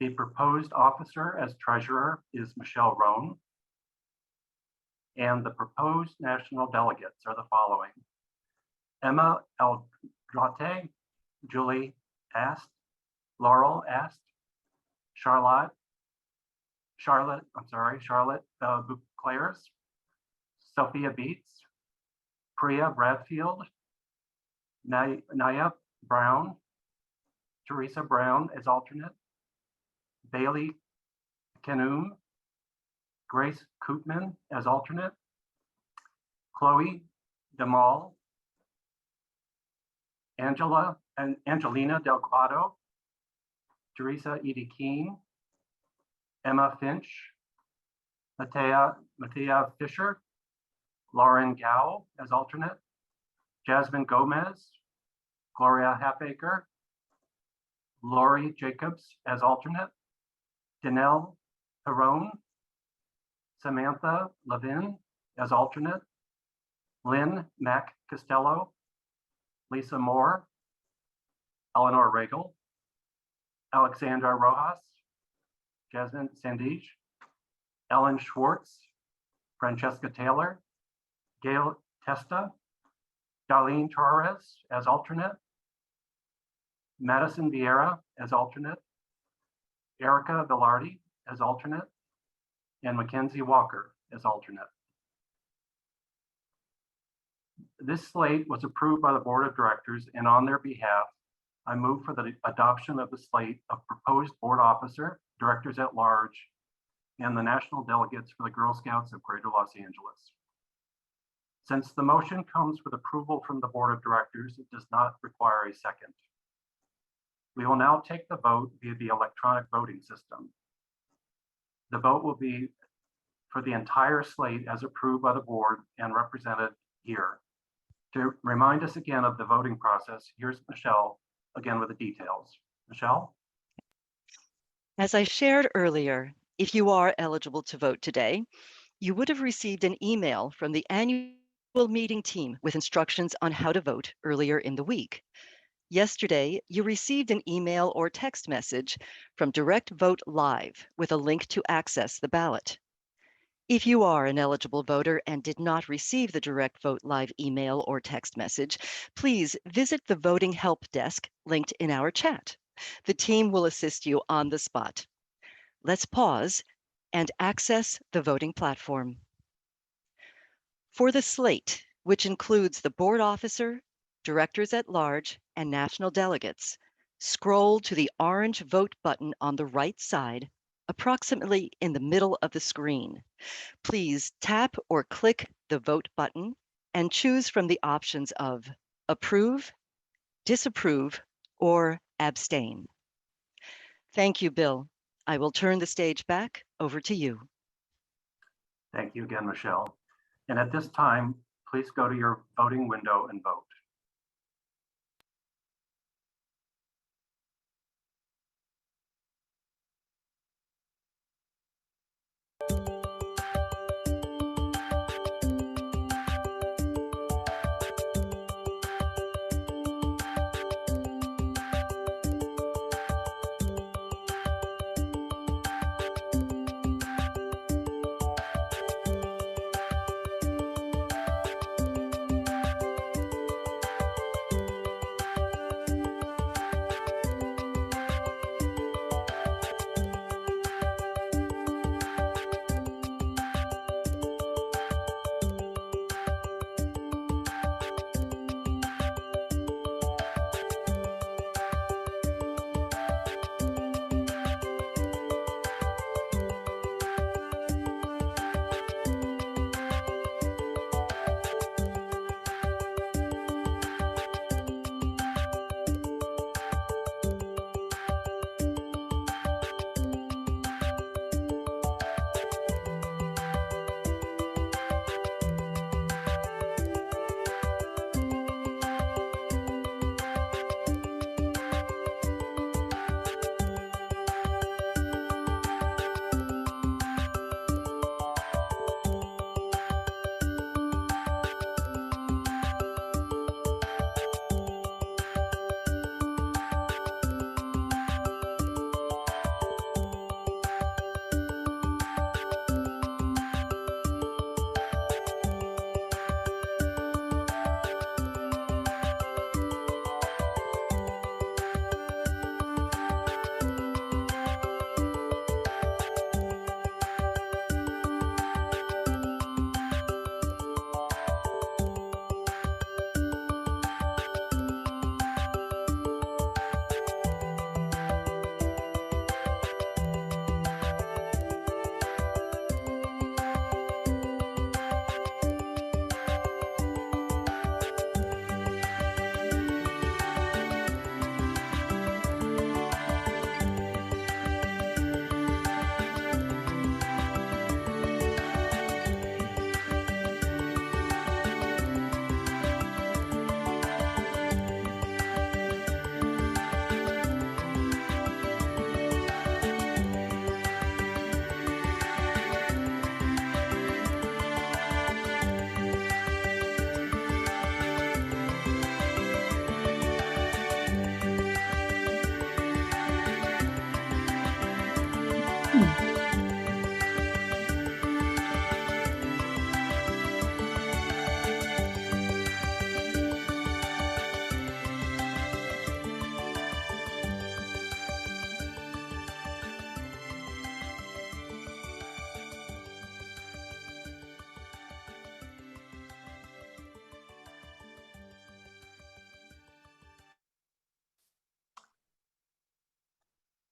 The proposed officer as treasurer is Michelle Roan. And the proposed national delegates are the following: Emma Eldrate, Julie Ast, Laurel Ast, Charlotte Buclairs, Sophia Beats, Priya Bradfield, Naya Brown, Teresa Brown as alternate, Bailey Kenum, Grace Koopman as alternate, Chloe Demal, Angelina Delgado, Teresa Edie Keene, Emma Finch, Matea Fisher, Lauren Gao as alternate, Jasmine Gomez, Gloria Halfacre, Lori Jacobs as alternate, Danelle Perrone, Samantha Levin as alternate, Lynn Mac Costello, Lisa Moore, Eleanor Regal, Alexandra Rojas, Jasmine Sandij, Ellen Schwartz, Francesca Taylor, Gail Testa, Darlene Torres as alternate, Madison Vieira as alternate, Erica Velarde as alternate, and Mackenzie Walker as alternate. This slate was approved by the Board of Directors, and on their behalf, I move for the adoption of the slate of proposed board officer, directors at large, and the national delegates for the Girl Scouts of Greater Los Angeles. Since the motion comes with approval from the Board of Directors, it does not require a second. We will now take the vote via the electronic voting system. The vote will be for the entire slate as approved by the board and represented here. To remind us again of the voting process, here's Michelle again with the details. Michelle? As I shared earlier, If you are eligible to vote today, you would have received an email from the annual meeting team with instructions on how to vote earlier in the week. Yesterday, you received an email or text message from Direct Vote Live with a link to access the ballot. If you are an eligible voter and did not receive the Direct Vote Live email or text message, please visit the voting help desk linked in our chat. The team will assist you on the spot. Let's pause and access the voting platform. For the slate, which includes the board officer, directors at large, and national delegates, scroll to the orange vote button on the right side, approximately in the middle of the screen. Please tap or click the vote button and choose from the options of approve, disapprove, or abstain. Thank you, Bill. I will turn the stage back over to you. Thank you again, Michelle. And at this time, please go to your voting window and vote.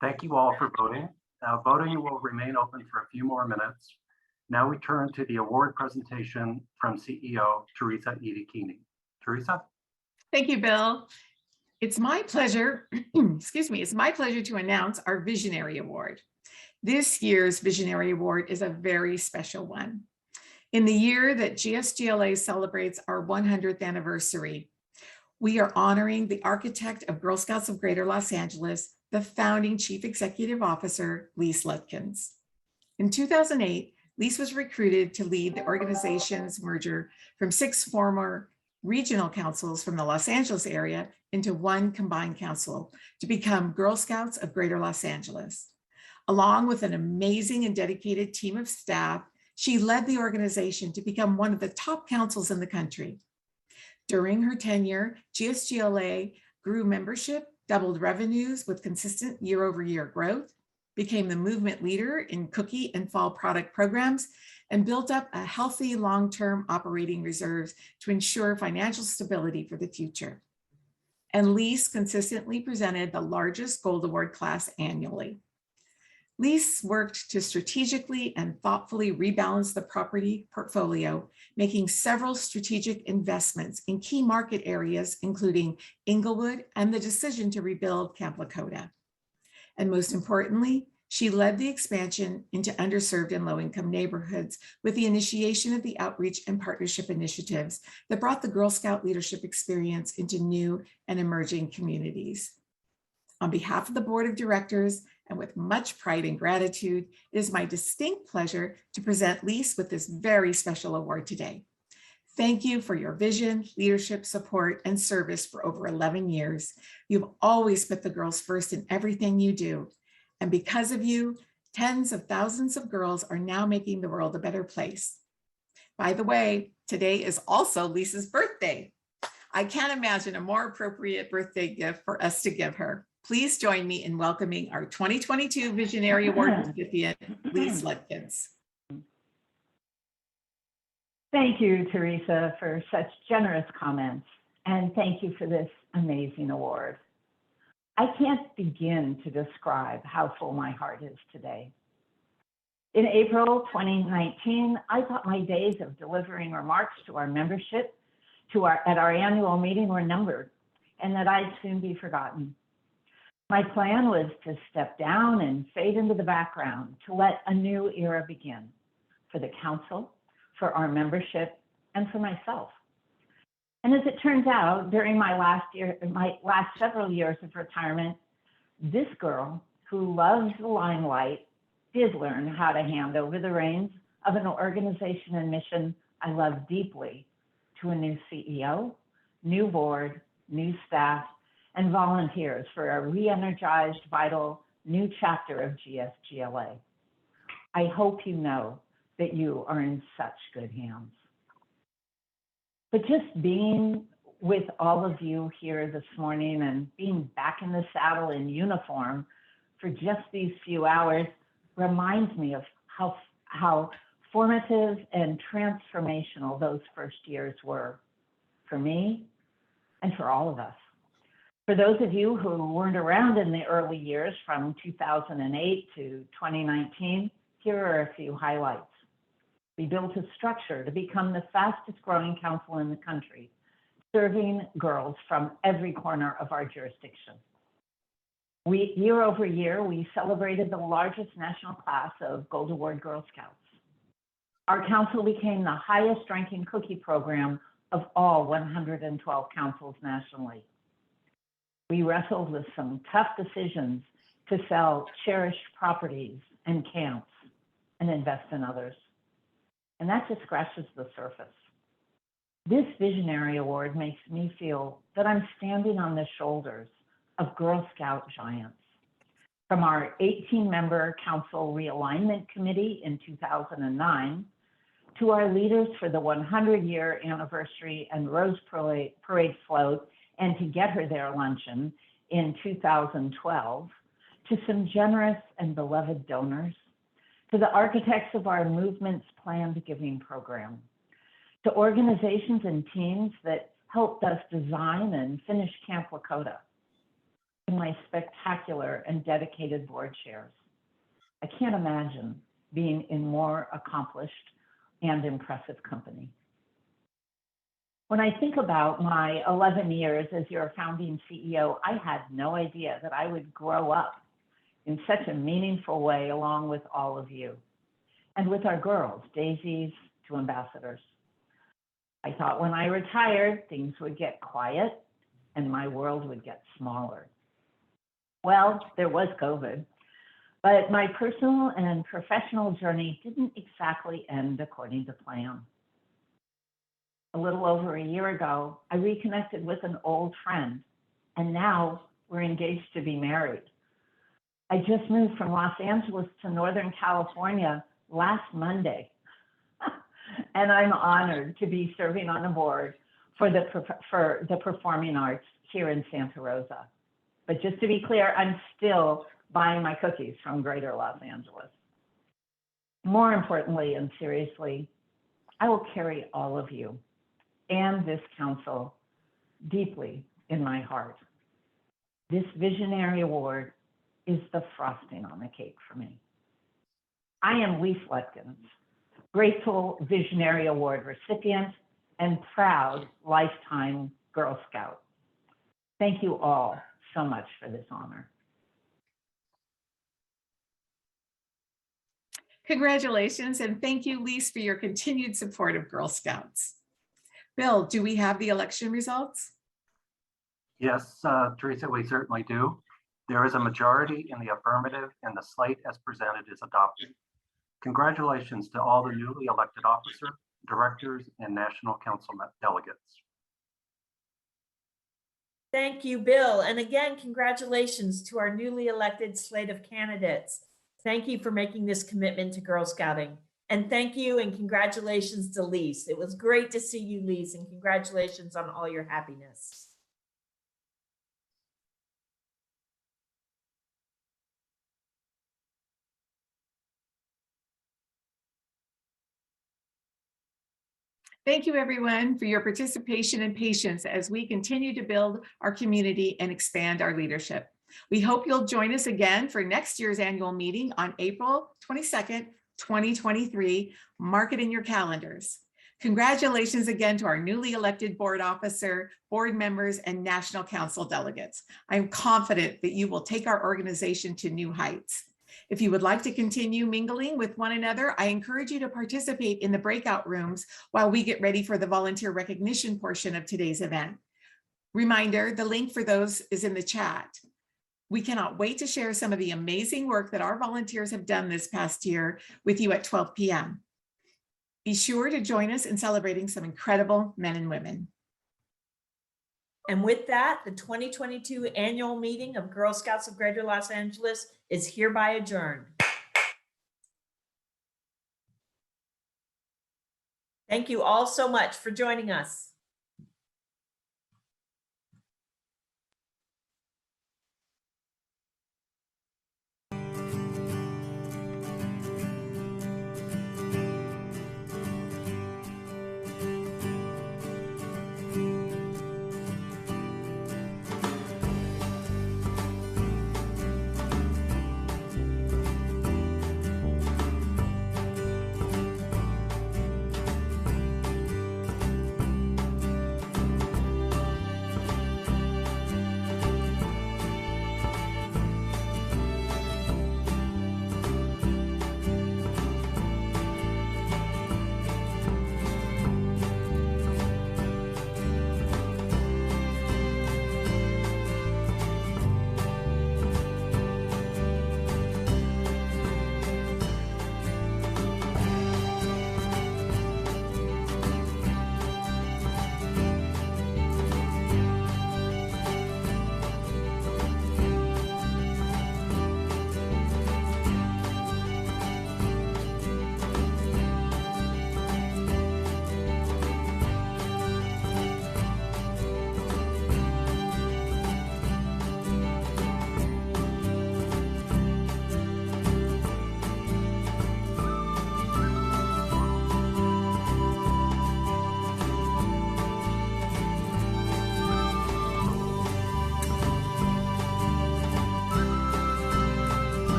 Thank you all for voting. Voting will remain open for a few more minutes. Now we turn to the award presentation from CEO Teresa Edie Keeney. Teresa? Thank you, Bill. It's my pleasure, excuse me, it's my pleasure to announce our Visionary Award. This year's Visionary Award is a very special one. In the year that GSGLA celebrates our 100th anniversary, we are honoring the architect of Girl Scouts of Greater Los Angeles, the founding Chief Executive Officer, Lise Lutkins. In 2008, Lise was recruited to lead the organization's merger from 6 former regional councils from the Los Angeles area into one combined council to become Girl Scouts of Greater Los Angeles. Along with an amazing and dedicated team of staff, she led the organization to become one of the top councils in the country. During her tenure, GSGLA grew membership, doubled revenues with consistent year-over-year growth, became the movement leader in cookie and fall product programs, and built up a healthy long-term operating reserves to ensure financial stability for the future. And Lise consistently presented the largest Gold Award class annually. Lise worked to strategically and thoughtfully rebalance the property portfolio, making several strategic investments in key market areas, including Inglewood and the decision to rebuild Camp Lakota. And most importantly, she led the expansion into underserved and low-income neighborhoods with the initiation of the outreach and partnership initiatives that brought the Girl Scout leadership experience into new and emerging communities. On behalf of the Board of Directors, and with much pride and gratitude, it is my distinct pleasure to present Lise with this very special award today. Thank you for your vision, leadership, support, and service for over 11 years. You've always put the girls first in everything you do. And because of you, tens of thousands of girls are now making the world a better place. By the way, today is also Lisa's birthday. I can't imagine a more appropriate birthday gift for us to give her. Please join me in welcoming our 2022 Visionary Award recipient, Lise Ludkins. Thank you, Teresa, for such generous comments, and thank you for this amazing award. I can't begin to describe how full my heart is today. In April 2019, I thought my days of delivering remarks to our membership at our annual meeting were numbered, and that I'd soon be forgotten. My plan was to step down and fade into the background to let a new era begin for the council, for our membership, and for myself. And as it turns out, during my last several years of retirement, this girl who loves the limelight did learn how to hand over the reins of an organization and mission I love deeply to a new CEO, new board, new staff, and volunteers for a re-energized, vital new chapter of GSGLA. I hope you know that you are in such good hands. But just being with all of you here this morning and being back in the saddle in uniform for just these few hours reminds me of how formative and transformational those first years were for me and for all of us. For those of you who weren't around in the early years from 2008 to 2019, here are a few highlights. We built a structure to become the fastest growing council in the country, serving girls from every corner of our jurisdiction. Year over year, we celebrated the largest national class of Gold Award Girl Scouts. Our council became the highest ranking cookie program of all 112 councils nationally. We wrestled with some tough decisions to sell cherished properties and camps and invest in others. And that just scratches the surface. This Visionary Award makes me feel that I'm standing on the shoulders of Girl Scout giants. From our 18-member Council Realignment Committee in 2009, to our leaders for the 100-year anniversary and Rose Parade float and To Get Her There luncheon in 2012, to some generous and beloved donors, to the architects of our movement's planned giving program, to organizations and teams that helped us design and finish Camp Lakota, to my spectacular and dedicated board chairs. I can't imagine being in more accomplished and impressive company. When I think about my 11 years as your founding CEO, I had no idea that I would grow up in such a meaningful way along with all of you, and with our girls, daisies to ambassadors. I thought when I retired, things would get quiet and my world would get smaller. Well, there was COVID, But my personal and professional journey didn't exactly end according to plan. A little over a year ago, I reconnected with an old friend, and now we're engaged to be married. I just moved from Los Angeles to Northern California last Monday, and I'm honored to be serving on the board for the performing arts here in Santa Rosa. But just to be clear, I'm still buying my cookies from Greater Los Angeles. More importantly and seriously, I will carry all of you and this council deeply in my heart. This visionary award is the frosting on the cake for me. I am Leaf Letkins, grateful Visionary Award recipient and proud lifetime Girl Scout. Thank you all so much for this honor. Congratulations, and thank you, Lise, for your continued support of Girl Scouts. Bill, do we have the election results? Yes, Teresa, we certainly do. There is a majority in the affirmative and the slate as presented is adopted. Congratulations to all the newly elected officers, directors, and National Council delegates. Thank you, Bill. And again, congratulations to our newly elected slate of candidates. Thank you for making this commitment to Girl Scouting. And thank you and congratulations to Lise. It was great to see you, Lise, and congratulations on all your happiness. Thank you, everyone, for your participation and patience as we continue to build our community and expand our leadership. We hope you'll join us again for next year's annual meeting on April 22nd, 2023. Mark it in your calendars. Congratulations again to our newly elected board officer, board members, and National Council delegates. I'm confident that you will take our organization to new heights. If you would like to continue mingling with one another, I encourage you to participate in the breakout rooms while we get ready for the volunteer recognition portion of today's event. Reminder, the link for those is in the chat. We cannot wait to share some of the amazing work that our volunteers have done this past year with you at 12 p.m. Be sure to join us in celebrating some incredible men and women. And with that, the 2022 annual meeting of Girl Scouts of Greater Los Angeles is hereby adjourned. Thank you all so much for joining us.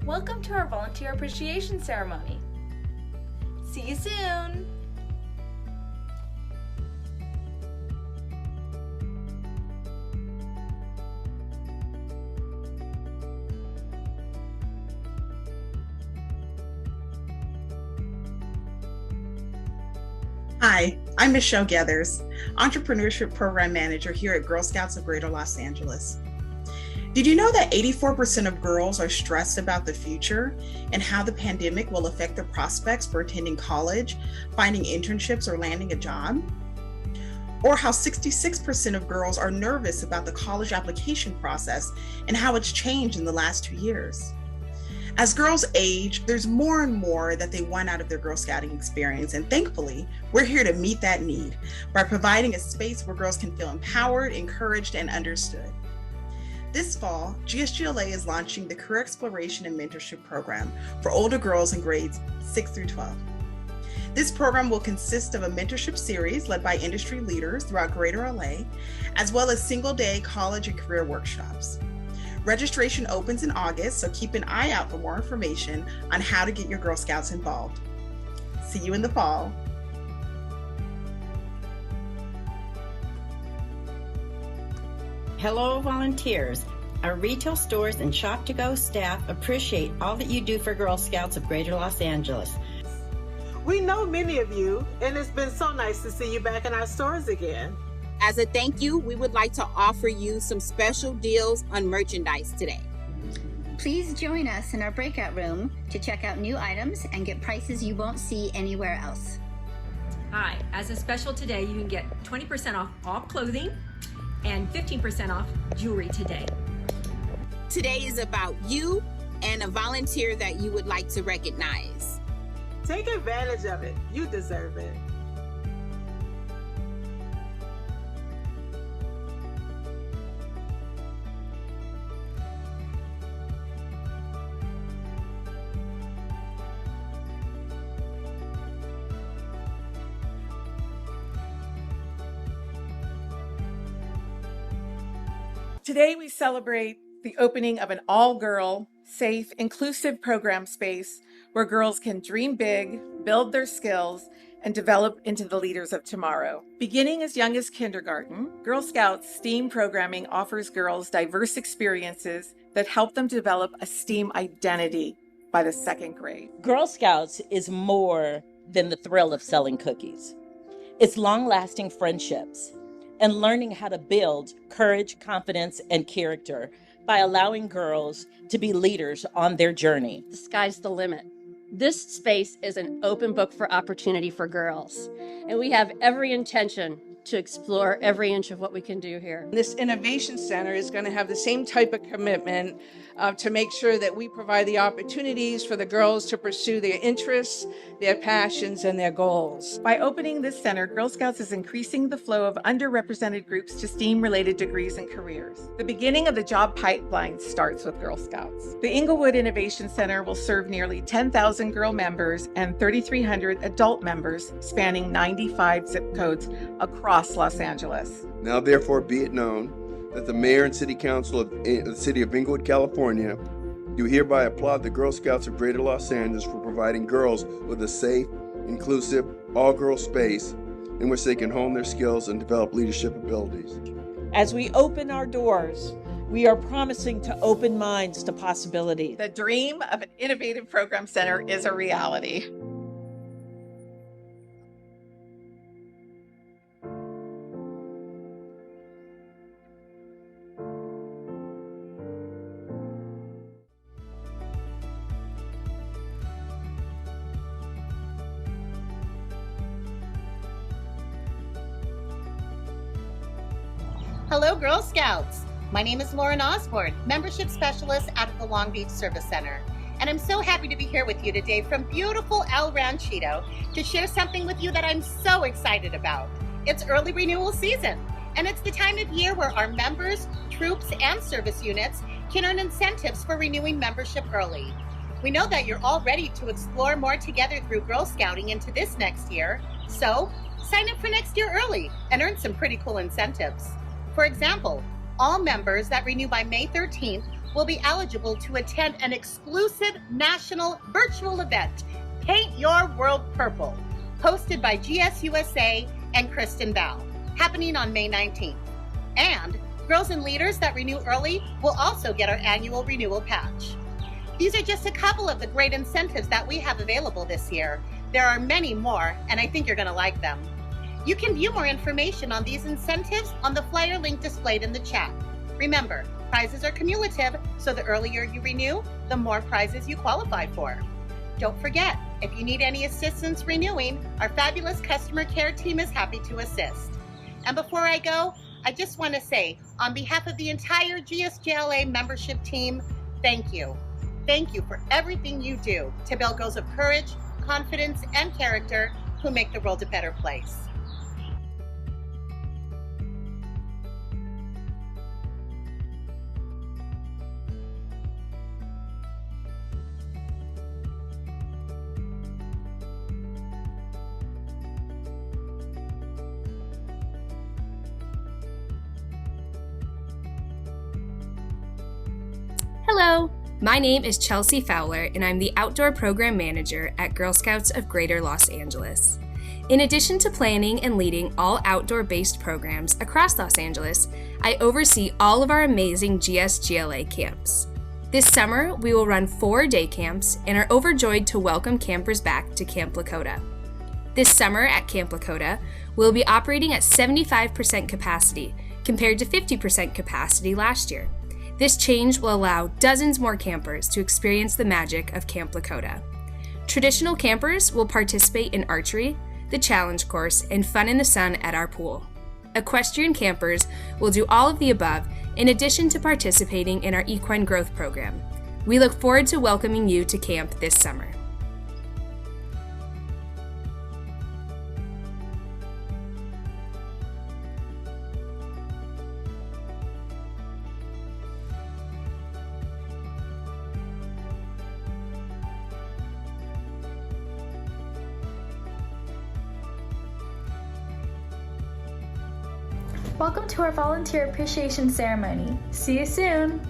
Welcome to our Volunteer Appreciation Ceremony. See you soon! Hi, I'm Michelle Gathers, Entrepreneurship Program Manager here at Girl Scouts of Greater Los Angeles. Did you know that 84% of girls are stressed about the future and how the pandemic will affect their prospects for attending college, finding internships, or landing a job? Or how 66% of girls are nervous about the college application process and how it's changed in the last 2 years? As girls age, there's more and more that they want out of their Girl Scouting experience, and thankfully, we're here to meet that need by providing a space where girls can feel empowered, encouraged, and understood. This fall, GSGLA is launching the Career Exploration and Mentorship Program for older girls in grades 6 through 12. This program will consist of a mentorship series led by industry leaders throughout Greater LA, as well as single-day college and career workshops. Registration opens in August, so keep an eye out for more information on how to get your Girl Scouts involved. See you in the fall. Hello, volunteers. Our retail stores and shop-to-go staff appreciate all that you do for Girl Scouts of Greater Los Angeles. We know many of you, and it's been so nice to see you back in our stores again. As a thank you, we would like to offer you some special deals on merchandise today. Please join us in our breakout room to check out new items and get prices you won't see anywhere else. Hi, as a special today, you can get 20% off all clothing and 15% off jewelry today. Today is about you and a volunteer that you would like to recognize. Take advantage of it. You deserve it. Today we celebrate the opening of an all-girl, safe, inclusive program space where girls can dream big, build their skills, and develop into the leaders of tomorrow. Beginning as young as kindergarten, Girl Scouts STEAM programming offers girls diverse experiences that help them develop a STEAM identity by the 2nd grade. Girl Scouts is more than the thrill of selling cookies. It's long-lasting friendships and learning how to build courage, confidence, and character by allowing girls to be leaders on their journey. The sky's the limit. This space is an open book for opportunity for girls, and we have every intention to explore every inch of what we can do here. This Innovation Center is going to have the same type of commitment to make sure that we provide the opportunities for the girls to pursue their interests, their passions, and their goals. By opening this center, Girl Scouts is increasing the flow of underrepresented groups to STEAM-related degrees and careers. The beginning of the job pipeline starts with Girl Scouts. The Inglewood Innovation Center will serve nearly 10,000 girl members and 3,300 adult members spanning 95 zip codes across Los Angeles. Now therefore be it known that the Mayor and City Council of the City of Inglewood, California, do hereby applaud the Girl Scouts of Greater Los Angeles for providing girls with a safe, inclusive, all-girl space in which they can hone their skills and develop leadership abilities. As we open our doors, we are promising to open minds to possibility. The dream of an innovative program center is a reality. Hello, Girl Scouts. My name is Lauren Osborne, Membership Specialist at the Long Beach Service Center. And I'm so happy to be here with you today from beautiful El Ranchito to share something with you that I'm so excited about. It's early renewal season, and it's the time of year where our members, troops, and service units can earn incentives for renewing membership early. We know that you're all ready to explore more together through Girl Scouting into this next year, so sign up for next year early and earn some pretty cool incentives. For example, all members that renew by May 13th will be eligible to attend an exclusive national virtual event, Paint Your World Purple, hosted by GSUSA and Kristen Bell, happening on May 19th. And girls and leaders that renew early will also get our annual renewal patch. These are just a couple of the great incentives that we have available this year. There are many more, and I think you're going to like them. You can view more information on these incentives on the flyer link displayed in the chat. Remember, prizes are cumulative, so the earlier you renew, the more prizes you qualify for. Don't forget, if you need any assistance renewing, our fabulous customer care team is happy to assist. And before I go, I just want to say, on behalf of the entire GSGLA membership team, thank you. Thank you for everything you do to build girls of courage, confidence, and character who make the world a better place. Hello, my name is Chelsea Fowler, and I'm the Outdoor Program Manager at Girl Scouts of Greater Los Angeles. In addition to planning and leading all outdoor-based programs across Los Angeles, I oversee all of our amazing GSGLA camps. This summer, we will run 4 day camps and are overjoyed to welcome campers back to Camp Lakota. This summer at Camp Lakota, we'll be operating at 75% capacity compared to 50% capacity last year. This change will allow dozens more campers to experience the magic of Camp Lakota. Traditional campers will participate in archery, the challenge course, and fun in the sun at our pool. Equestrian campers will do all of the above in addition to participating in our equine growth program. We look forward to welcoming you to camp this summer. Welcome to our volunteer appreciation ceremony. See you soon.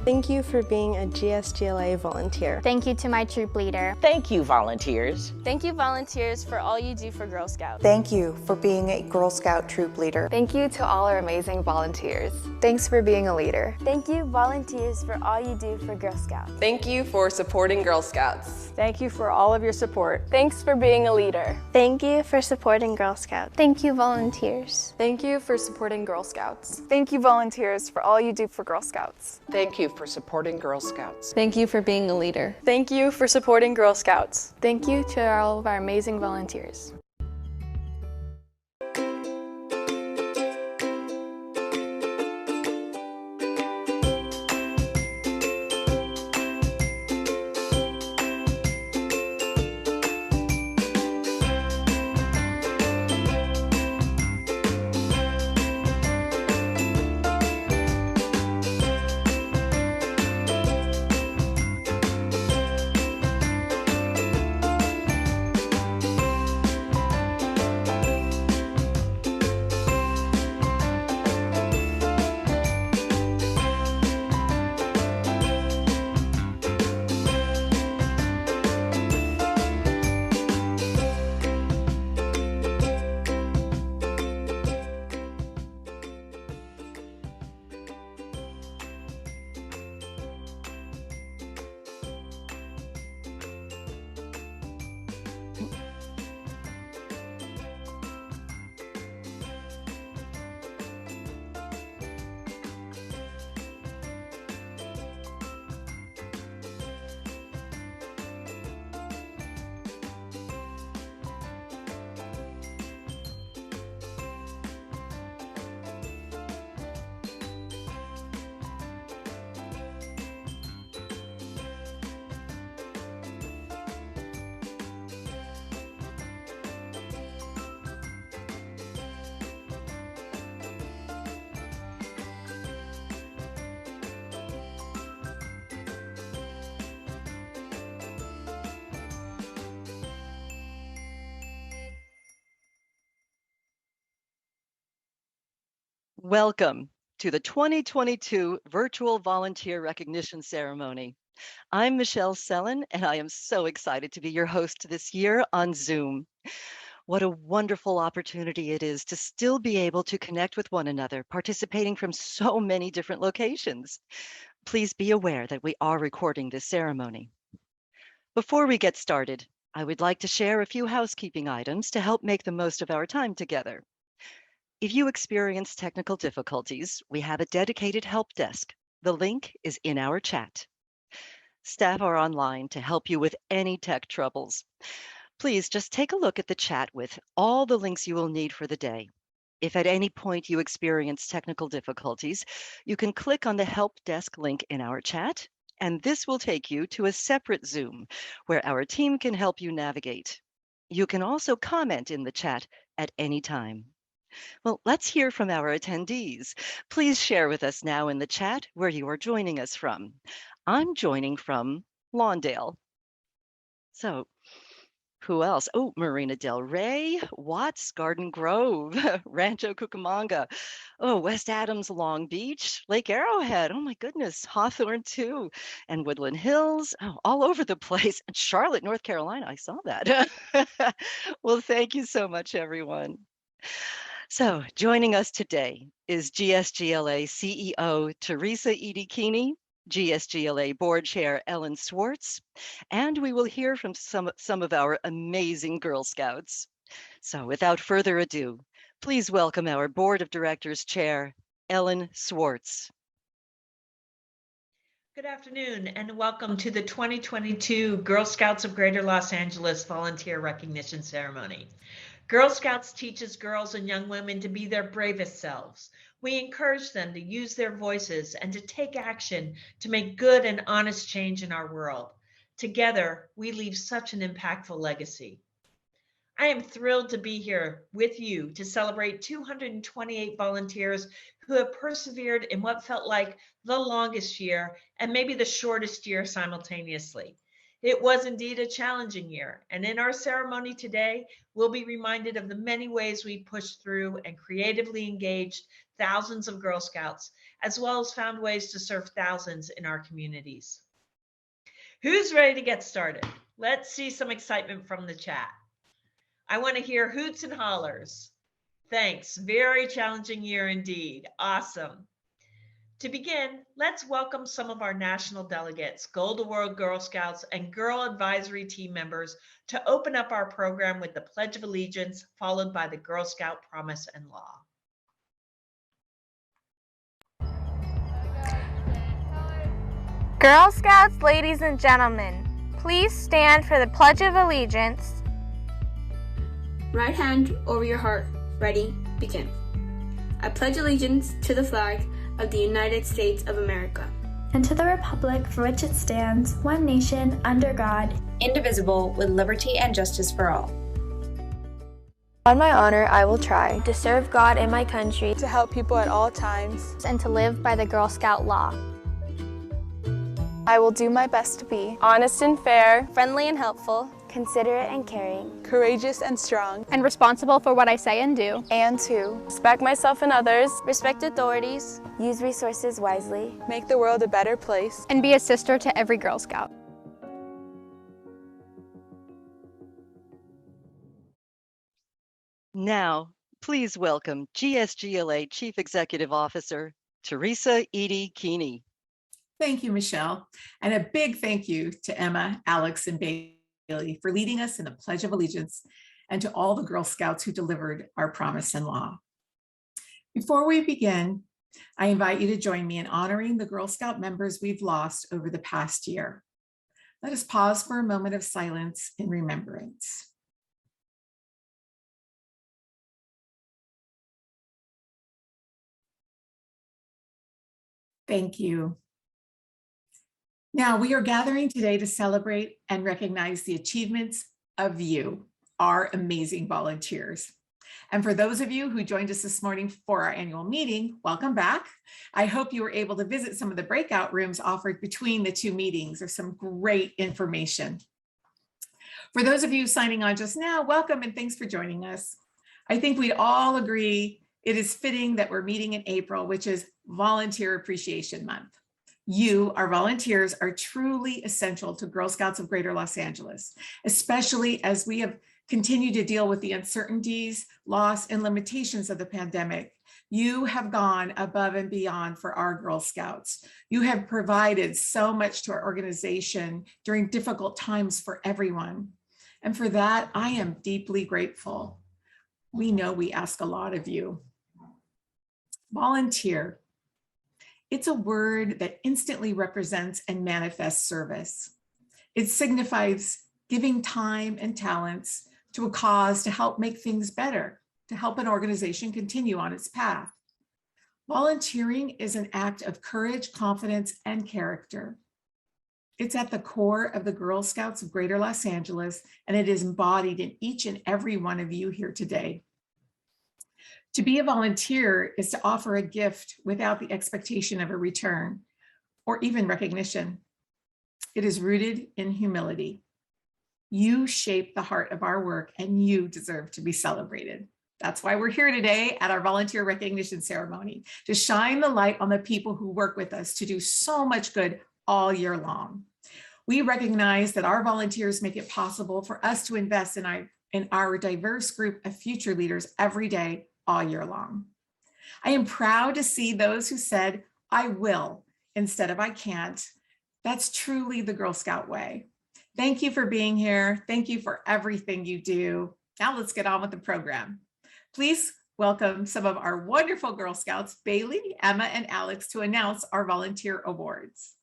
Thank you for being a GSGLA volunteer. Thank you to my troop leader. Thank you, volunteers. Thank you, volunteers, for all you do for Girl Scouts. Thank you for being a Girl Scout troop leader. Thank you to all our amazing volunteers. Thanks for being a leader. Thank you, volunteers, for all you do for Girl Scouts. Thank you for supporting Girl Scouts. Thank you for all of your support. Thanks for being a leader. Thank you for supporting Girl Scouts. Thank you, volunteers. Thank you for supporting Girl Scouts. Thank you, volunteers, for all you do for Girl Scouts. Thank you for supporting Girl Scouts. Thank you for being a leader. Thank you for supporting Girl Scouts. Thank you to all of our amazing volunteers. Welcome to the 2022 Virtual Volunteer Recognition Ceremony. I'm Michelle Sellen, and I am so excited to be your host this year on Zoom. What a wonderful opportunity it is to still be able to connect with one another, participating from so many different locations. Please be aware that we are recording this ceremony. Before we get started, I would like to share a few housekeeping items to help make the most of our time together. If you experience technical difficulties, we have a dedicated help desk. The link is in our chat. Staff are online to help you with any tech troubles. Please just take a look at the chat with all the links you will need for the day. If at any point you experience technical difficulties, you can click on the help desk link in our chat, and this will take you to a separate Zoom where our team can help you navigate. You can also comment in the chat at any time. Well, let's hear from our attendees. Please share with us now in the chat where you are joining us from. I'm joining from Lawndale. So, who else? Oh, Marina Del Rey, Watts, Garden Grove, Rancho Cucamonga, oh, West Adams, Long Beach, Lake Arrowhead, oh my goodness, Hawthorne too, and Woodland Hills, oh, all over the place, and Charlotte, North Carolina, I saw that. Well, thank you so much, everyone. So joining us today is GSGLA CEO Teresa Edie Keeney, GSGLA Board Chair Ellen Swartz, and we will hear from some of our amazing Girl Scouts. So without further ado, please welcome our Board of Directors Chair, Ellen Swartz. Good afternoon and welcome to the 2022 Girl Scouts of Greater Los Angeles Volunteer Recognition Ceremony. Girl Scouts teaches girls and young women to be their bravest selves. We encourage them to use their voices and to take action to make good and honest change in our world. Together, we leave such an impactful legacy. I am thrilled to be here with you to celebrate 228 volunteers who have persevered in what felt like the longest year and maybe the shortest year simultaneously. It was indeed a challenging year, and in our ceremony today, we'll be reminded of the many ways we pushed through and creatively engaged thousands of Girl Scouts, as well as found ways to serve thousands in our communities. Who's ready to get started? Let's see some excitement from the chat. I want to hear hoots and hollers. Thanks, very challenging year indeed. Awesome. To begin, let's welcome some of our national delegates, Gold Award Girl Scouts, and Girl Advisory Team members to open up our program with the Pledge of Allegiance, followed by the Girl Scout Promise and Law. Girl Scouts, ladies and gentlemen, please stand for the Pledge of Allegiance. Right hand over your heart. Ready, begin. I pledge allegiance to the flag of the United States of America, and to the republic for which it stands, one nation, under God, indivisible, with liberty and justice for all. On my honor, I will try to serve God and my country, to help people at all times, and to live by the Girl Scout law. I will do my best to be honest and fair, friendly and helpful, considerate and caring, courageous and strong, and responsible for what I say and do, and to respect myself and others, respect authorities, use resources wisely, make the world a better place, and be a sister to every Girl Scout. Now, please welcome GSGLA Chief Executive Officer, Teresa Edie Keeney. Thank you, Michelle. And a big thank you to Emma, Alex, and Bailey for leading us in the Pledge of Allegiance, and to all the Girl Scouts who delivered our promise and law. Before we begin, I invite you to join me in honoring the Girl Scout members we've lost over the past year. Let us pause for a moment of silence in remembrance. Thank you. Now, we are gathering today to celebrate and recognize the achievements of you, our amazing volunteers. And for those of you who joined us this morning for our annual meeting, welcome back. I hope you were able to visit some of the breakout rooms offered between the two meetings. There's some great information. For those of you signing on just now, welcome and thanks for joining us. I think we all agree it is fitting that we're meeting in April, which is Volunteer Appreciation Month. You, our volunteers, are truly essential to Girl Scouts of Greater Los Angeles, especially as we have continued to deal with the uncertainties, loss, and limitations of the pandemic. You have gone above and beyond for our Girl Scouts. You have provided so much to our organization during difficult times for everyone. And for that, I am deeply grateful. We know we ask a lot of you. Volunteer. It's a word that instantly represents and manifests service. It signifies giving time and talents to a cause to help make things better, to help an organization continue on its path. Volunteering is an act of courage, confidence, and character. It's at the core of the Girl Scouts of Greater Los Angeles, and it is embodied in each and every one of you here today. To be a volunteer is to offer a gift without the expectation of a return or even recognition. It is rooted in humility. You shape the heart of our work, and you deserve to be celebrated. That's why we're here today at our volunteer recognition ceremony, to shine the light on the people who work with us to do so much good all year long. We recognize that our volunteers make it possible for us to invest in our diverse group of future leaders every day, all year long. I am proud to see those who said, "I will," instead of "I can't." That's truly the Girl Scout way. Thank you for being here. Thank you for everything you do. Now let's get on with the program. Please welcome some of our wonderful Girl Scouts, Bailey, Emma, and Alex, to announce our volunteer awards.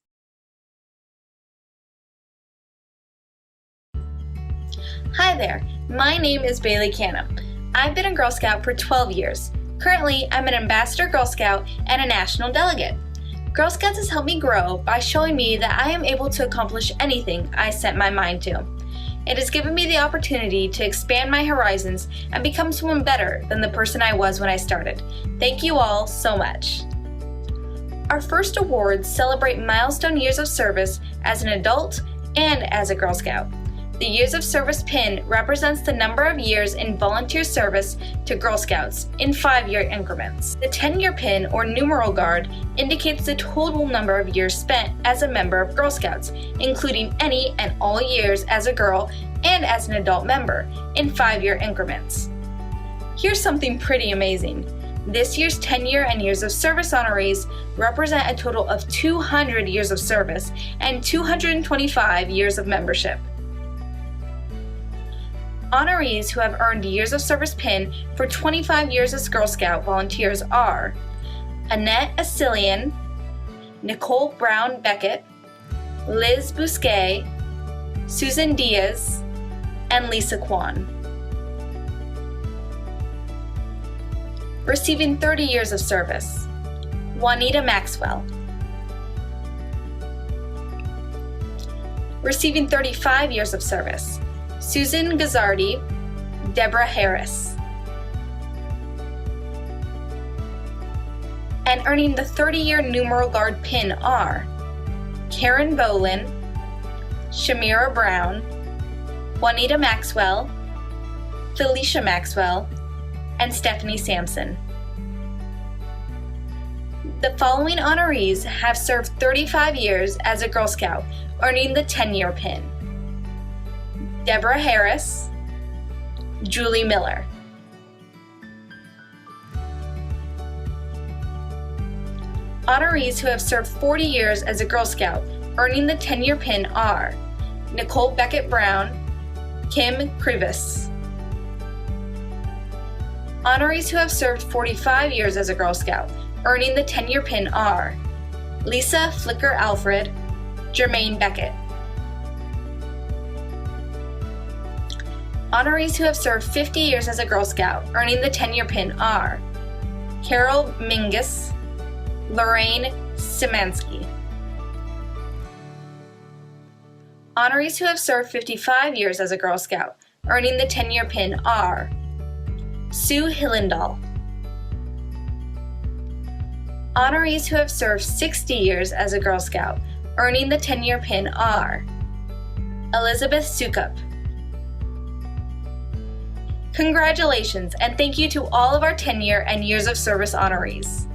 Hi there, my name is Bailey Canham. I've been a Girl Scout for 12 years. Currently, I'm an Ambassador Girl Scout and a National Delegate. Girl Scouts has helped me grow by showing me that I am able to accomplish anything I set my mind to. It has given me the opportunity to expand my horizons and become someone better than the person I was when I started. Thank you all so much. Our first awards celebrate milestone years of service as an adult and as a Girl Scout. The Years of Service pin represents the number of years in volunteer service to Girl Scouts in 5-year increments. The 10-year pin, or numeral guard, indicates the total number of years spent as a member of Girl Scouts, including any and all years as a girl and as an adult member in 5-year increments. Here's something pretty amazing. This year's 10-year and Years of Service honorees represent a total of 200 years of service and 225 years of membership. Honorees who have earned Years of Service pin for 25 years as Girl Scout volunteers are Annette Asilian, Nicole Brown Beckett, Liz Bousquet, Susan Diaz, and Lisa Kwan. Receiving 30 years of service, Juanita Maxwell. Receiving 35 years of service, Susan Gazzardi, Deborah Harris. And earning the 30-year numeral guard pin are Karen Bolin, Shamira Brown, Juanita Maxwell, Felicia Maxwell, and Stephanie Sampson. The following honorees have served 35 years as a Girl Scout, earning the 10-year pin: Deborah Harris, Julie Miller. Honorees who have served 40 years as a Girl Scout, earning the 10-year pin are Nicole Beckett Brown, Kim Krivis. Honorees who have served 45 years as a Girl Scout, earning the 10-year pin are Lisa Flicker Alfred, Jermaine Beckett. Honorees who have served 50 years as a Girl Scout, earning the 10-year pin are Carol Mingus, Lorraine Szymanski. Honorees who have served 55 years as a Girl Scout, earning the 10-year pin are Sue Hillendahl. Honorees who have served 60 years as a Girl Scout, earning the 10-year pin are Elizabeth Sukup. Congratulations, and thank you to all of our 10-year and Years of Service honorees.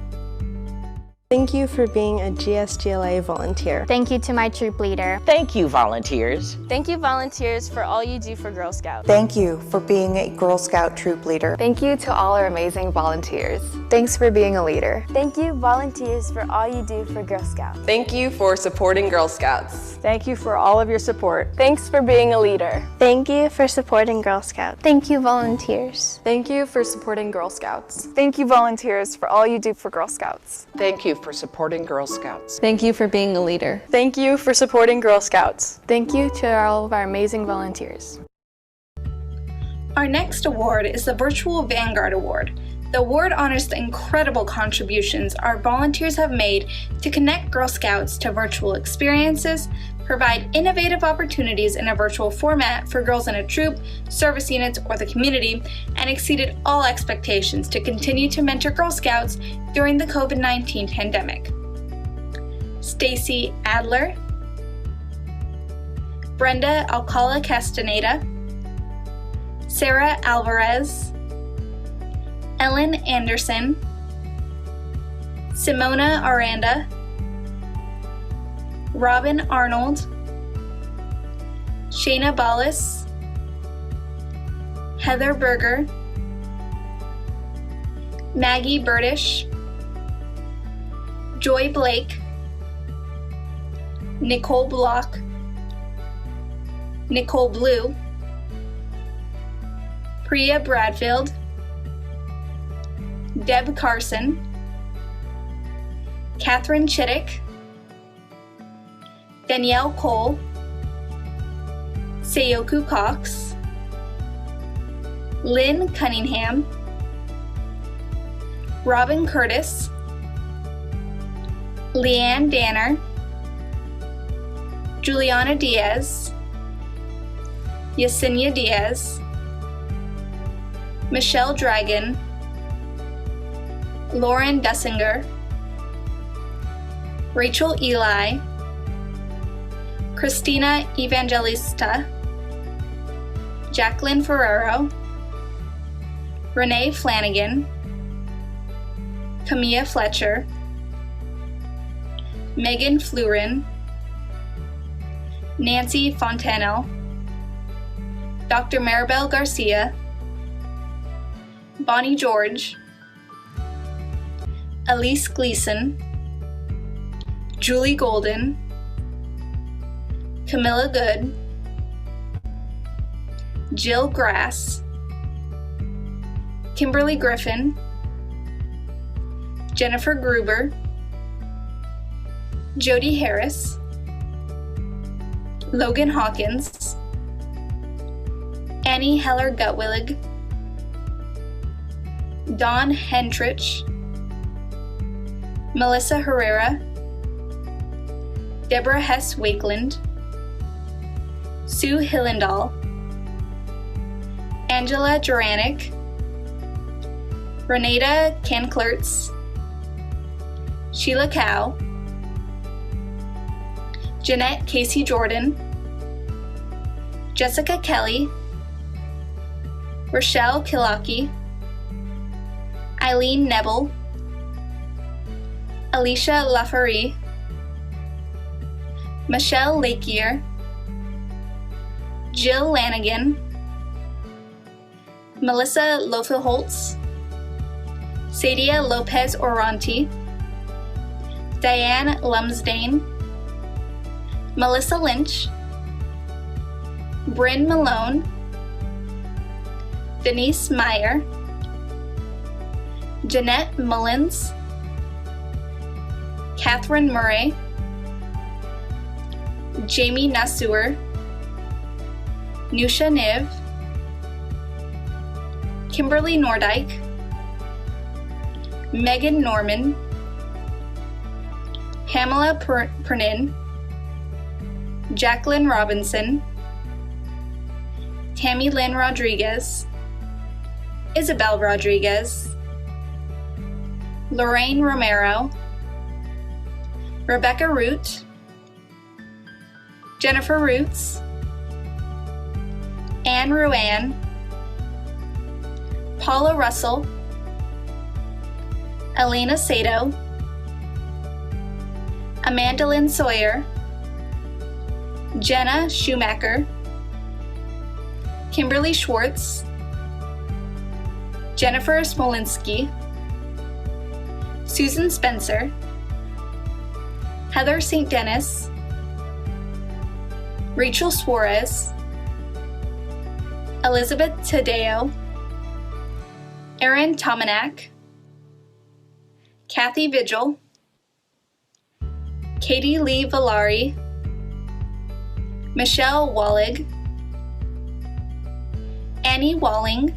Thank you for being a GSGLA volunteer. Thank you to my troop leader. Thank you, volunteers. Thank you, volunteers, for all you do for Girl Scouts. Thank you for being a Girl Scout troop leader. Thank you to all our amazing volunteers. Thanks for being a leader. Thank you, volunteers, for all you do for Girl Scouts. Thank you for supporting Girl Scouts. Thank you for all of your support. Thanks for being a leader. Thank you for supporting Girl Scouts. Thank you, volunteers. Thank you for supporting Girl Scouts. Thank you, volunteers, for all you do for Girl Scouts. Thank you for supporting Girl Scouts. Thank you for being a leader. Thank you for supporting Girl Scouts. Thank you to all of our amazing volunteers. Our next award is the Virtual Vanguard Award. The award honors the incredible contributions our volunteers have made to connect Girl Scouts to virtual experiences, provide innovative opportunities in a virtual format for girls in a troop, service units, or the community, and exceeded all expectations to continue to mentor Girl Scouts during the COVID-19 pandemic. Stacy Adler, Brenda Alcala Castaneda, Sarah Alvarez, Ellen Anderson, Simona Aranda, Robin Arnold, Shayna Ballas, Heather Berger, Maggie Burdish, Joy Blake, Nicole Block, Nicole Blue, Priya Bradfield, Deb Carson, Catherine Chittick, Danielle Cole, Sayoku Cox, Lynn Cunningham, Robin Curtis, Leanne Danner, Juliana Diaz, Yesenia Diaz, Michelle Dragon, Lauren Dussinger, Rachel Eli, Christina Evangelista, Jacqueline Ferrero, Renee Flanagan, Camilla Fletcher, Megan Flurin, Nancy Fontanel, Dr. Maribel Garcia, Bonnie George, Elise Gleason, Julie Golden, Camilla Good, Jill Grass, Kimberly Griffin, Jennifer Gruber, Jody Harris, Logan Hawkins, Annie Heller Gutwillig, Dawn Hentrich, Melissa Herrera, Deborah Hess Wakeland, Sue Hillendahl, Angela Juranic, Renata Kanklertz, Sheila Cow, Jeanette Casey Jordan, Jessica Kelly, Rochelle Kilaki, Eileen Nebel, Alicia Lafarie, Michelle Lakier, Jill Lanigan, Melissa Lofelholtz, Sadia Lopez Oronti, Diane Lumsdane, Melissa Lynch, Bryn Malone, Denise Meyer, Jeanette Mullins, Catherine Murray, Jamie Nasur, Nusha Niv, Kimberly Nordyke, Megan Norman, Pamela Pernin, Jacqueline Robinson, Tammy Lynn Rodriguez, Isabel Rodriguez, Lorraine Romero, Rebecca Root, Jennifer Roots, Anne Ruan, Paula Russell, Elena Sato, Amanda Lynn Sawyer, Jenna Schumacher, Kimberly Schwartz, Jennifer Smolinski, Susan Spencer, Heather St. Dennis, Rachel Suarez, Elizabeth Tadeo, Erin Tomanak, Kathy Vigil, Katie Lee Villari, Michelle Wallig, Annie Walling,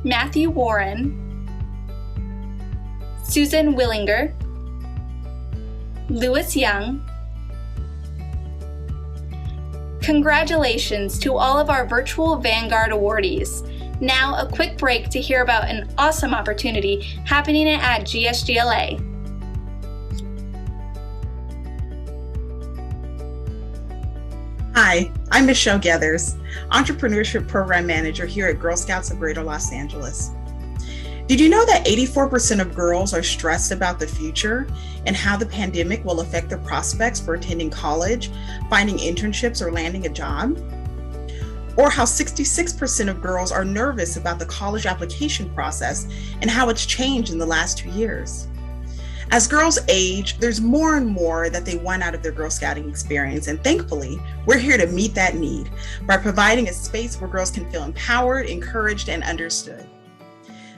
Matthew Warren, Susan Willinger, Lewis Young. Congratulations to all of our virtual Vanguard awardees. Now a quick break to hear about an awesome opportunity happening at GSGLA. Hi, I'm Michelle Gathers, Entrepreneurship Program Manager here at Girl Scouts of Greater Los Angeles. Did you know that 84% of girls are stressed about the future and how the pandemic will affect their prospects for attending college, finding internships, or landing a job? Or how 66% of girls are nervous about the college application process and how it's changed in the last 2 years? As girls age, there's more and more that they want out of their Girl Scouting experience, and thankfully, we're here to meet that need by providing a space where girls can feel empowered, encouraged, and understood.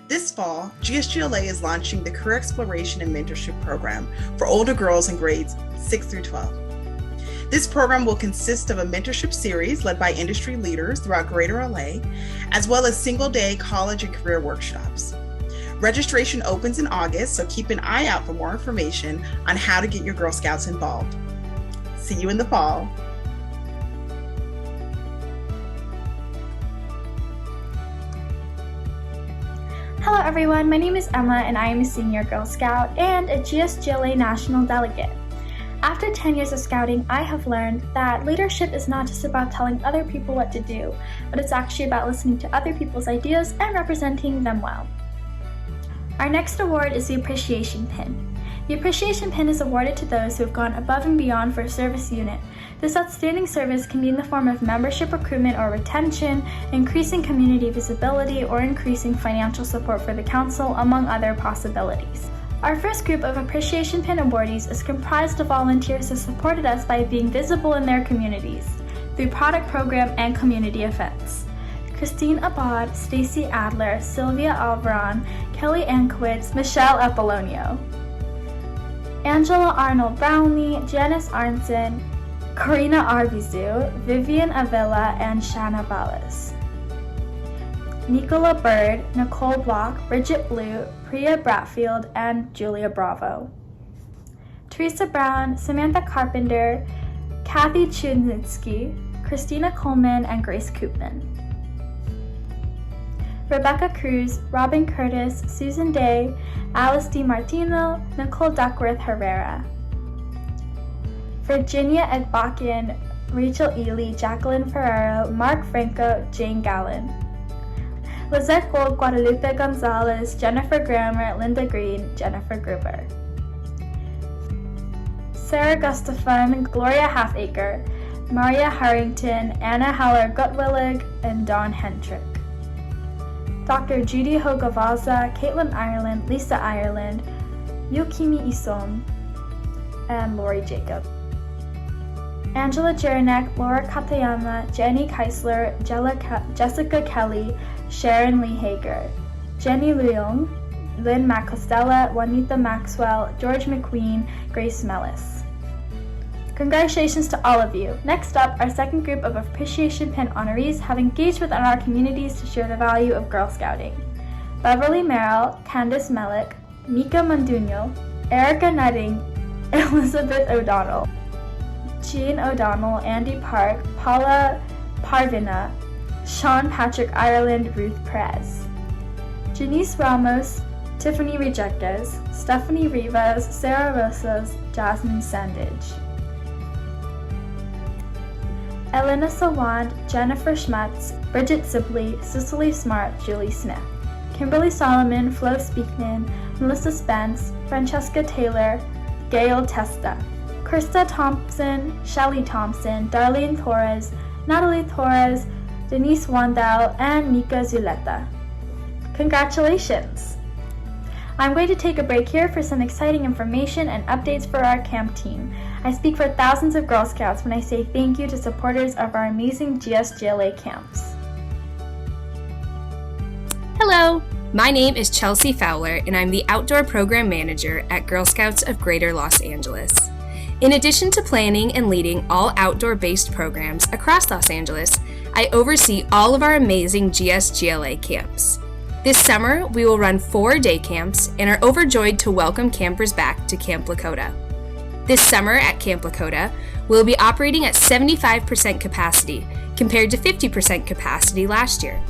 This fall, GSGLA is launching the Career Exploration and Mentorship Program for older girls in grades 6 through 12. This program will consist of a mentorship series led by industry leaders throughout Greater LA, as well as single-day college and career workshops. Registration opens in August, so keep an eye out for more information on how to get your Girl Scouts involved. See you in the fall. Hello everyone, my name is Emma and I am a senior Girl Scout and a GSGLA National Delegate. After 10 years of scouting, I have learned that leadership is not just about telling other people what to do, but it's actually about listening to other people's ideas and representing them well. Our next award is the Appreciation Pin. The Appreciation Pin is awarded to those who have gone above and beyond for a service unit. This outstanding service can be in the form of membership recruitment or retention, increasing community visibility, or increasing financial support for the council, among other possibilities. Our first group of Appreciation Pin awardees is comprised of volunteers who supported us by being visible in their communities through product program and community events. Christine Abad, Stacy Adler, Sylvia Alvaron, Kelly Ankowitz, Michelle Apollonio. Angela Arnold Brownlee, Janice Arnson, Karina Arvizu, Vivian Avila, and Shanna Ballas. Nicola Bird, Nicole Block, Bridget Blue, Priya Bratfield, and Julia Bravo. Teresa Brown, Samantha Carpenter, Kathy Chudzinski, Christina Coleman, and Grace Koopman. Rebecca Cruz, Robin Curtis, Susan Day, Alice DiMartino, Nicole Duckworth Herrera. Virginia Edbakian, Rachel Ely, Jacqueline Ferrero, Mark Franco, Jane Gallen. Lizette Gold, Guadalupe Gonzalez, Jennifer Grammer, Linda Green, Jennifer Gruber. Sarah Gustafson, Gloria Halfacre, Maria Harrington, Anna Heller Gutwillig, and Dawn Hendrick. Dr. Judy Hogavaza, Caitlin Ireland, Lisa Ireland, Yukimi Isom, and Lori Jacob. Angela Jeranek, Laura Katayama, Jenny Keisler, Jessica Kelly, Sharon Lee Hager, Jenny Leung, Lynn Macostella, Juanita Maxwell, George McQueen, Grace Mellis. Congratulations to all of you. Next up, our second group of Appreciation Pin honorees have engaged within our communities to share the value of Girl Scouting. Beverly Merrill, Candice Melick, Mika Manduno, Erica Nutting, Elizabeth O'Donnell, Jean O'Donnell, Andy Park, Paula Parvina, Sean Patrick Ireland, Ruth Perez. Janice Ramos, Tiffany Rejectes, Stephanie Rivas, Sarah Rosas, Jasmine Sandage. Elena Sawand, Jennifer Schmetz, Bridget Sibley, Cicely Smart, Julie Smith. Kimberly Solomon, Flo Speakman, Melissa Spence, Francesca Taylor, Gail Testa, Krista Thompson, Shelly Thompson, Darlene Torres, Natalie Torres, Denise Wandau, and Mika Zuleta. Congratulations! I'm going to take a break here for some exciting information and updates for our camp team. I speak for thousands of Girl Scouts when I say thank you to supporters of our amazing GSGLA camps. Hello, my name is Chelsea Fowler and I'm the Outdoor Program Manager at Girl Scouts of Greater Los Angeles. In addition to planning and leading all outdoor-based programs across Los Angeles, I oversee all of our amazing GSGLA camps. This summer, we will run 4 day camps and are overjoyed to welcome campers back to Camp Lakota. This summer at Camp Lakota, we'll be operating at 75% capacity compared to 50% capacity last year.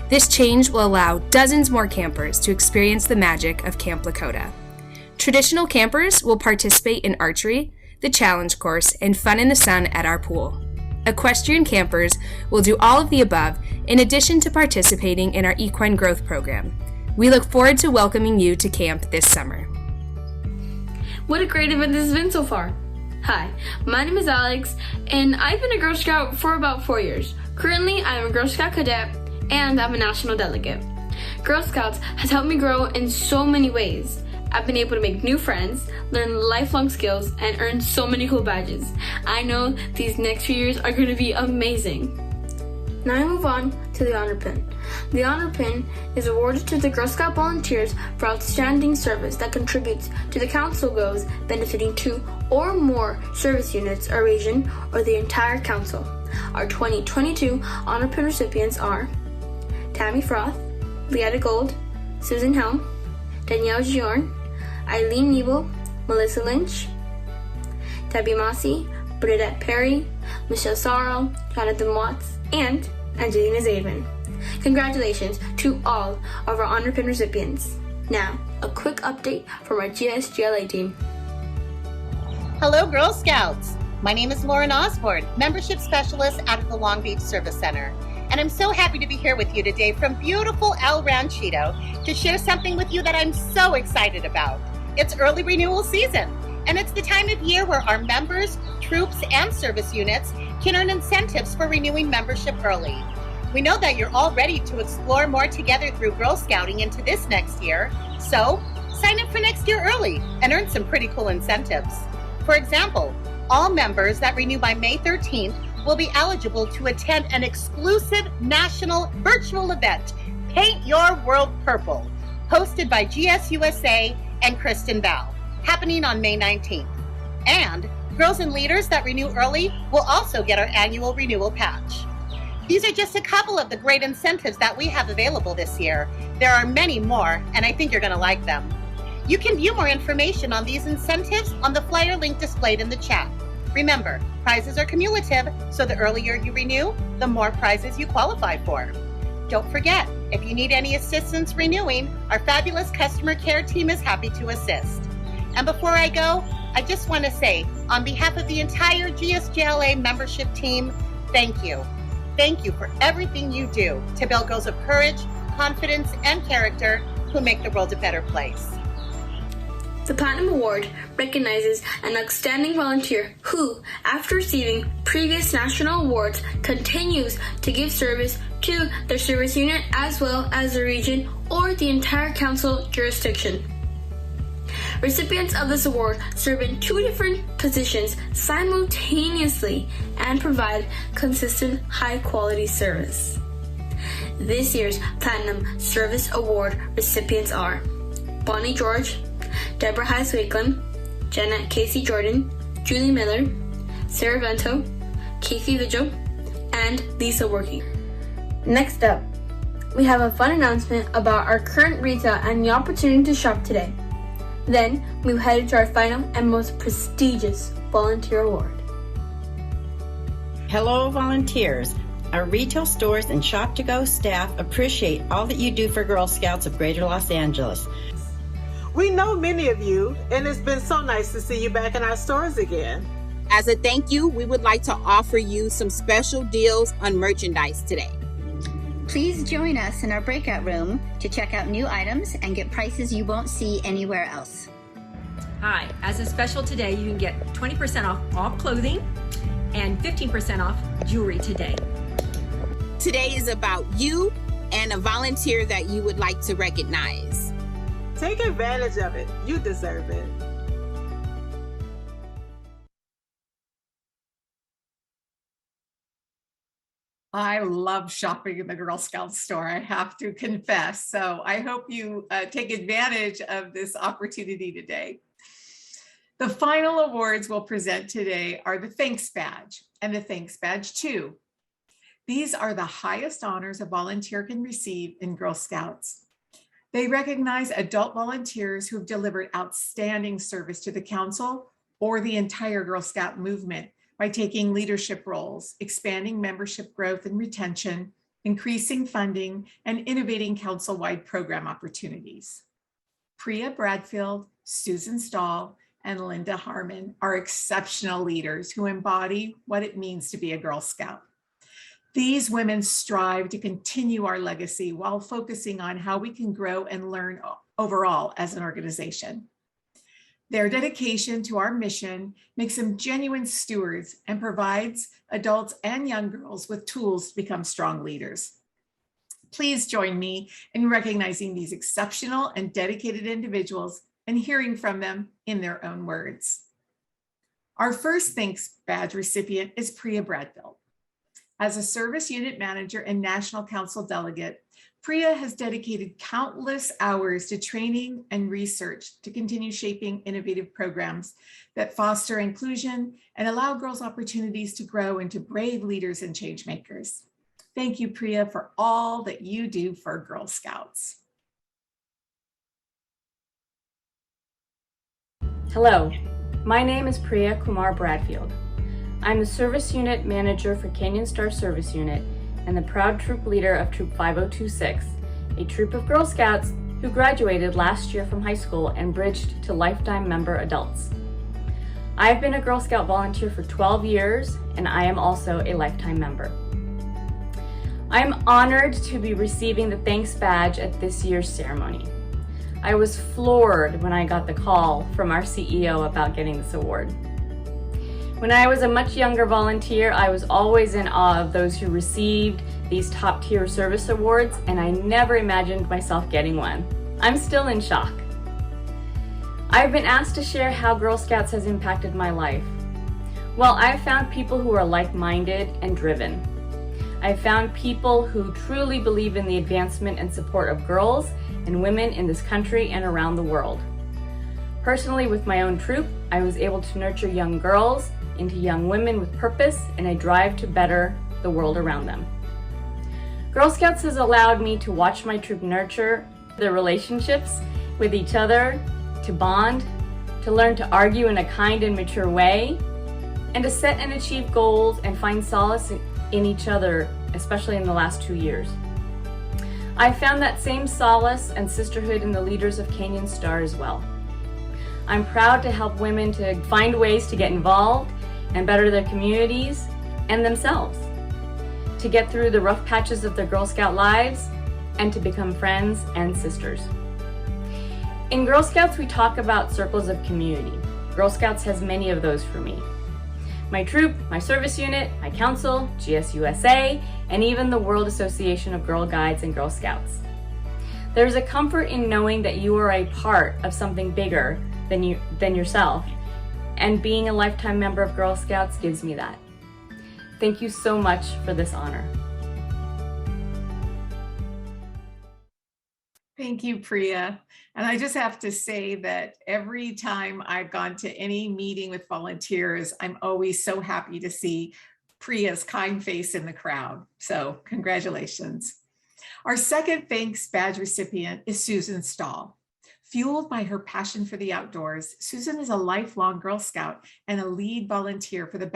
This change will allow dozens more campers to experience the magic of Camp Lakota. Traditional campers will participate in archery, the challenge course, and fun in the sun at our pool. Equestrian campers will do all of the above in addition to participating in our equine growth program. We look forward to welcoming you to camp this summer. What a great event this has been so far. Hi, my name is Alex, and I've been a Girl Scout for about 4 years. Currently, I am a Girl Scout cadet, and I'm a national delegate. Girl Scouts has helped me grow in so many ways. I've been able to make new friends, learn lifelong skills, and earn so many cool badges. I know these next few years are going to be amazing. Now I move on to the Honor Pin. The Honor Pin is awarded to the Girl Scout volunteers for outstanding service that contributes to the council goals benefiting 2 or more service units or region or the entire council. Our 2022 Honor Pin recipients are Tammy Froth, Leetta Gold, Susan Helm, Danielle Giorn, Eileen Nebel, Melissa Lynch, Debbie Massey, Bernadette Perry, Michelle Sorrell, Jonathan Watts, and Angelina Zaidman. Congratulations to all of our Honor Pin recipients. Now, a quick update from our GSGLA team. Hello, Girl Scouts. My name is Lauren Osborne, Membership Specialist out of the Long Beach Service Center. And I'm so happy to be here with you today from beautiful El Ranchito to share something with you that I'm so excited about. It's early renewal season, and it's the time of year where our members, troops, and service units can earn incentives for renewing membership early. We know that you're all ready to explore more together through Girl Scouting into this next year, so sign up for next year early and earn some pretty cool incentives. For example, all members that renew by May 13th will be eligible to attend an exclusive national virtual event, Paint Your World Purple, hosted by GSUSA and Kristen Bell, happening on May 19th. And girls and leaders that renew early will also get our annual renewal patch. These are just a couple of the great incentives that we have available this year. There are many more, and I think you're going to like them. You can view more information on these incentives on the flyer link displayed in the chat. Remember, prizes are cumulative, so the earlier you renew, the more prizes you qualify for. Don't forget, if you need any assistance renewing, our fabulous customer care team is happy to assist. And before I go, I just want to say, on behalf of the entire GSGLA membership team, thank you. Thank you for everything you do to build girls of courage, confidence, and character who make the world a better place. The Platinum Award recognizes an outstanding volunteer who, after receiving previous national awards, continues to give service to their service unit as well as the region or the entire council jurisdiction. Recipients of this award serve in 2 different positions simultaneously and provide consistent, high-quality service. This year's Platinum Service Award recipients are Bonnie George, Deborah Heiss-Wakeland, Janet Casey Jordan, Julie Miller, Sarah Vento, Kathy Vigil, and Lisa Workey. Next up, we have a fun announcement about our current retail and the opportunity to shop today. Then, we head to our final and most prestigious volunteer award. Hello, volunteers. Our retail stores and shop-to-go staff appreciate all that you do for Girl Scouts of Greater Los Angeles. We know many of you, and it's been so nice to see you back in our stores again. As a thank you, we would like to offer you some special deals on merchandise today. Please join us in our breakout room to check out new items and get prices you won't see anywhere else. Hi, as a special today, you can get 20% off all clothing and 15% off jewelry today. Today is about you and a volunteer that you would like to recognize. Take advantage of it. You deserve it. I love shopping in the Girl Scout store, I have to confess. So I hope you take advantage of this opportunity today. The final awards we'll present today are the Thanks Badge and the Thanks Badge 2. These are the highest honors a volunteer can receive in Girl Scouts. They recognize adult volunteers who've delivered outstanding service to the council or the entire Girl Scout movement by taking leadership roles, expanding membership growth and retention, increasing funding, and innovating council-wide program opportunities. Priya Bradfield, Susan Stahl, and Linda Harmon are exceptional leaders who embody what it means to be a Girl Scout. These women strive to continue our legacy while focusing on how we can grow and learn overall as an organization. Their dedication to our mission makes them genuine stewards and provides adults and young girls with tools to become strong leaders. Please join me in recognizing these exceptional and dedicated individuals and hearing from them in their own words. Our first Thanks Badge recipient is Priya Bradfield. As a service unit manager and national council delegate, Priya has dedicated countless hours to training and research to continue shaping innovative programs that foster inclusion and allow girls opportunities to grow into brave leaders and change makers. Thank you, Priya, for all that you do for Girl Scouts. Hello, my name is Priya Kumar Bradfield. I'm the Service Unit Manager for Canyon Star Service Unit and the proud troop leader of Troop 5026, a troop of Girl Scouts who graduated last year from high school and bridged to lifetime member adults. I've been a Girl Scout volunteer for 12 years, and I am also a lifetime member. I'm honored to be receiving the Thanks Badge at this year's ceremony. I was floored when I got the call from our CEO about getting this award. When I was a much younger volunteer, I was always in awe of those who received these top-tier service awards, and I never imagined myself getting one. I'm still in shock. I've been asked to share how Girl Scouts has impacted my life. Well, I've found people who are like-minded and driven. I've found people who truly believe in the advancement and support of girls and women in this country and around the world. Personally, with my own troop, I was able to nurture young girls into young women with purpose and a drive to better the world around them. Girl Scouts has allowed me to watch my troop nurture their relationships with each other, to bond, to learn to argue in a kind and mature way, and to set and achieve goals and find solace in each other, especially in the last 2 years. I found that same solace and sisterhood in the leaders of Canyon Star as well. I'm proud to help women to find ways to get involved and better their communities and themselves, to get through the rough patches of their Girl Scout lives and to become friends and sisters. In Girl Scouts, we talk about circles of community. Girl Scouts has many of those for me. My troop, my service unit, my council, GSUSA, and even the World Association of Girl Guides and Girl Scouts. There's a comfort in knowing that you are a part of something bigger than yourself, and being a lifetime member of Girl Scouts gives me that. Thank you so much for this honor. Thank you, Priya. And I just have to say that every time I've gone to any meeting with volunteers, I'm always so happy to see Priya's kind face in the crowd. So congratulations. Our second Thanks Badge recipient is Susan Stahl. Fueled by her passion for the outdoors, Susan is a lifelong Girl Scout and a lead volunteer for the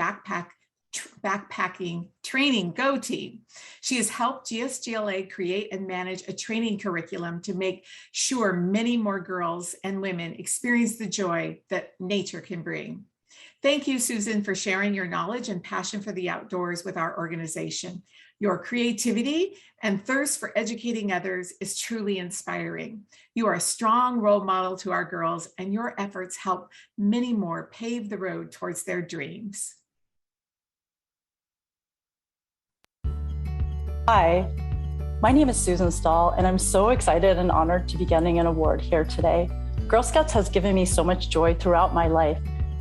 backpacking training Go team. She has helped GSGLA create and manage a training curriculum to make sure many more girls and women experience the joy that nature can bring. Thank you, Susan, for sharing your knowledge and passion for the outdoors with our organization. Your creativity and thirst for educating others is truly inspiring. You are a strong role model to our girls, and your efforts help many more pave the road towards their dreams. Hi, my name is Susan Stahl, and I'm so excited and honored to be getting an award here today. Girl Scouts has given me so much joy throughout my life.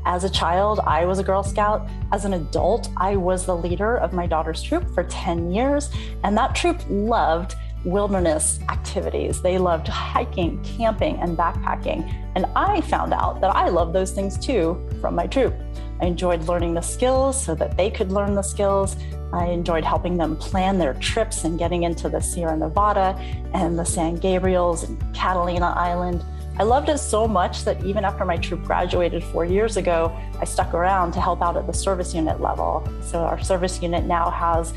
As a child, I was a Girl Scout. As an adult, I was the leader of my daughter's troop for 10 years, and that troop loved wilderness activities. They loved hiking, camping, and backpacking, and I found out that I loved those things too from my troop. I enjoyed learning the skills so that they could learn the skills. I enjoyed helping them plan their trips and getting into the Sierra Nevada and the San Gabriels and Catalina Island. I loved it so much that even after my troop graduated 4 years ago, I stuck around to help out at the service unit level. So our service unit now has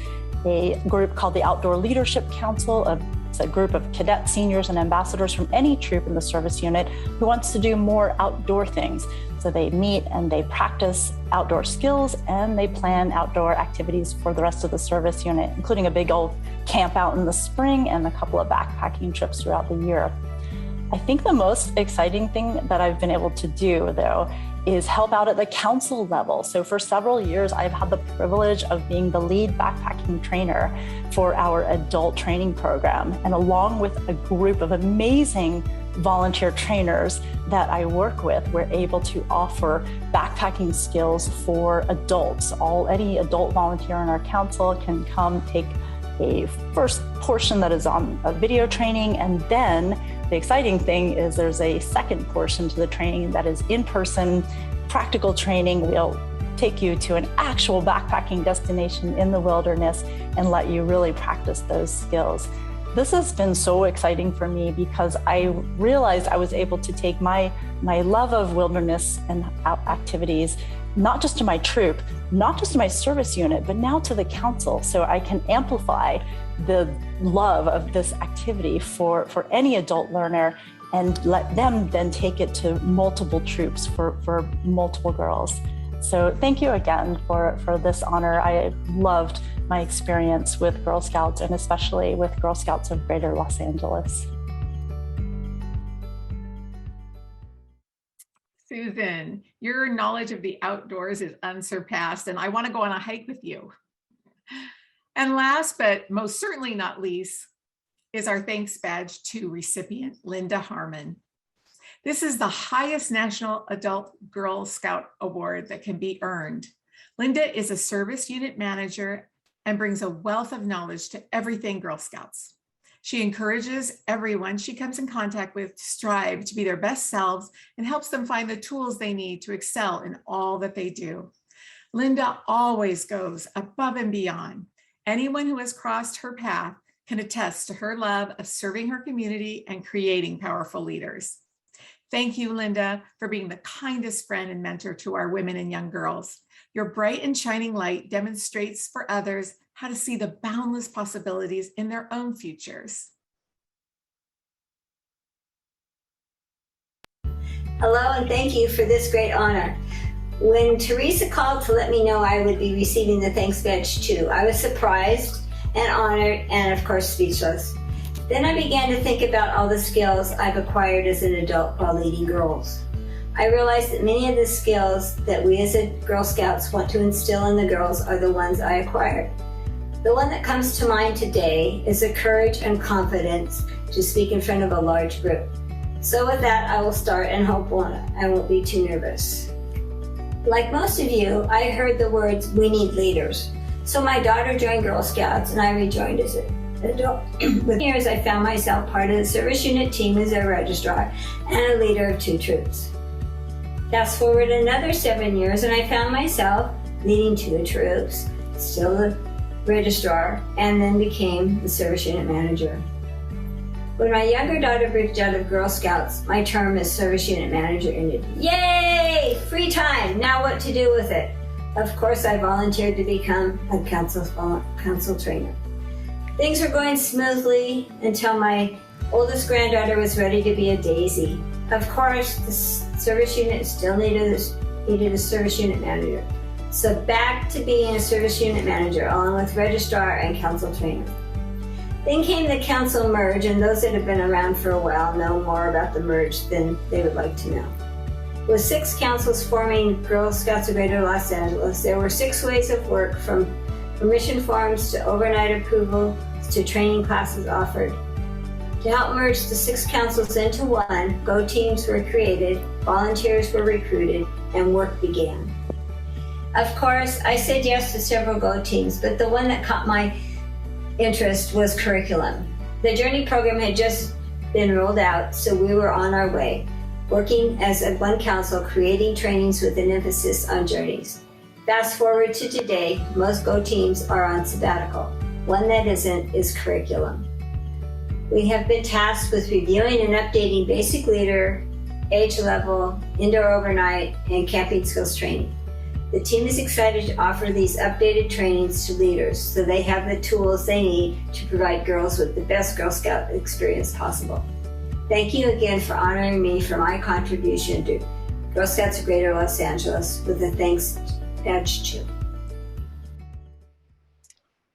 a group called the Outdoor Leadership Council. It's a group of cadet seniors and ambassadors from any troop in the service unit who wants to do more outdoor things. So they meet and they practice outdoor skills and they plan outdoor activities for the rest of the service unit, including a big old camp out in the spring and a couple of backpacking trips throughout the year. I think the most exciting thing that I've been able to do, though, is help out at the council level. So for several years, I've had the privilege of being the lead backpacking trainer for our adult training program. And along with a group of amazing volunteer trainers that I work with, we're able to offer backpacking skills for adults. Any adult volunteer in our council can come take a first portion that is on a video training, and then the exciting thing is there's a second portion to the training that is in-person practical training. We'll take you to an actual backpacking destination in the wilderness and let you really practice those skills. This has been so exciting for me because I realized I was able to take my love of wilderness and activities, not just to my troop, not just to my service unit, but now to the council, so I can amplify the love of this activity for any adult learner and let them then take it to multiple troops for multiple girls. So thank you again for this honor. I loved my experience with Girl Scouts and especially with Girl Scouts of Greater Los Angeles. Susan, your knowledge of the outdoors is unsurpassed, and I want to go on a hike with you. And last, but most certainly not least, is our Thanks Badge 2 recipient, Linda Harmon. This is the highest National Adult Girl Scout Award that can be earned. Linda is a service unit manager and brings a wealth of knowledge to everything Girl Scouts. She encourages everyone she comes in contact with to strive to be their best selves and helps them find the tools they need to excel in all that they do. Linda always goes above and beyond. Anyone who has crossed her path can attest to her love of serving her community and creating powerful leaders. Thank you, Linda, for being the kindest friend and mentor to our women and young girls. Your bright and shining light demonstrates for others how to see the boundless possibilities in their own futures. Hello, and thank you for this great honor. When Teresa called to let me know I would be receiving the Thanks Badge 2, I was surprised and honored and of course speechless. Then I began to think about all the skills I've acquired as an adult while leading girls. I realized that many of the skills that we as Girl Scouts want to instill in the girls are the ones I acquired. The one that comes to mind today is the courage and confidence to speak in front of a large group. So with that, I will start and hope I won't be too nervous. Like most of you, I heard the words, "We need leaders." So my daughter joined Girl Scouts and I rejoined as an adult. With years, I found myself part of the service unit team as a registrar and a leader of 2 troops. Fast forward another 7 years and I found myself leading 2 troops, still a registrar, and then became the service unit manager. When my younger daughter bridged out of Girl Scouts, my term as service unit manager ended. Yay! Free time! Now what to do with it? Of course, I volunteered to become a council trainer. Things were going smoothly until my oldest granddaughter was ready to be a daisy. Of course, the service unit still needed needed a service unit manager. So back to being a service unit manager, along with registrar and council trainer. Then came the council merge, and those that have been around for a while know more about the merge than they would like to know. With 6 councils forming Girl Scouts of Greater Los Angeles, there were 6 ways of work, from permission forms to overnight approval to training classes offered. To help merge the 6 councils into one, Go teams were created, volunteers were recruited, and work began. Of course, I said yes to several Go teams, but the one that caught my interest was curriculum. The Journey program had just been rolled out, so we were on our way, working as a one council, creating trainings with an emphasis on journeys. Fast forward to today, most Go teams are on sabbatical. One that isn't is curriculum. We have been tasked with reviewing and updating basic leader, age level, indoor overnight, and camping skills training. The team is excited to offer these updated trainings to leaders so they have the tools they need to provide girls with the best Girl Scout experience possible. Thank you again for honoring me for my contribution to Girl Scouts of Greater Los Angeles with a thanks badge too.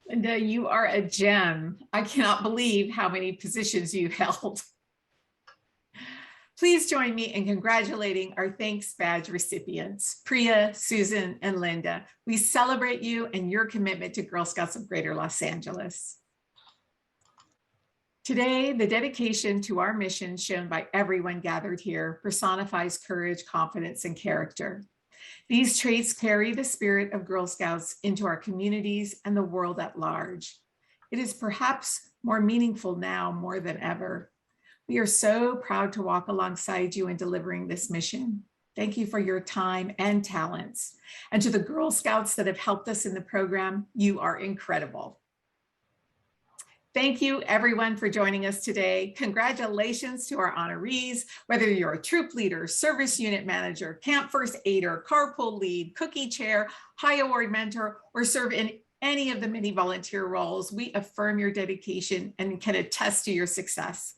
Linda, you are a gem. I cannot believe how many positions you held. Please join me in congratulating our thanks badge recipients, Priya, Susan, and Linda. We celebrate you and your commitment to Girl Scouts of Greater Los Angeles. Today, the dedication to our mission shown by everyone gathered here personifies courage, confidence, and character. These traits carry the spirit of Girl Scouts into our communities and the world at large. It is perhaps more meaningful now more than ever. We are so proud to walk alongside you in delivering this mission. Thank you for your time and talents. And to the Girl Scouts that have helped us in the program, you are incredible. Thank you everyone for joining us today. Congratulations to our honorees, whether you're a troop leader, service unit manager, camp first aider, carpool lead, cookie chair, high award mentor, or serve in any of the many volunteer roles. We affirm your dedication and can attest to your success.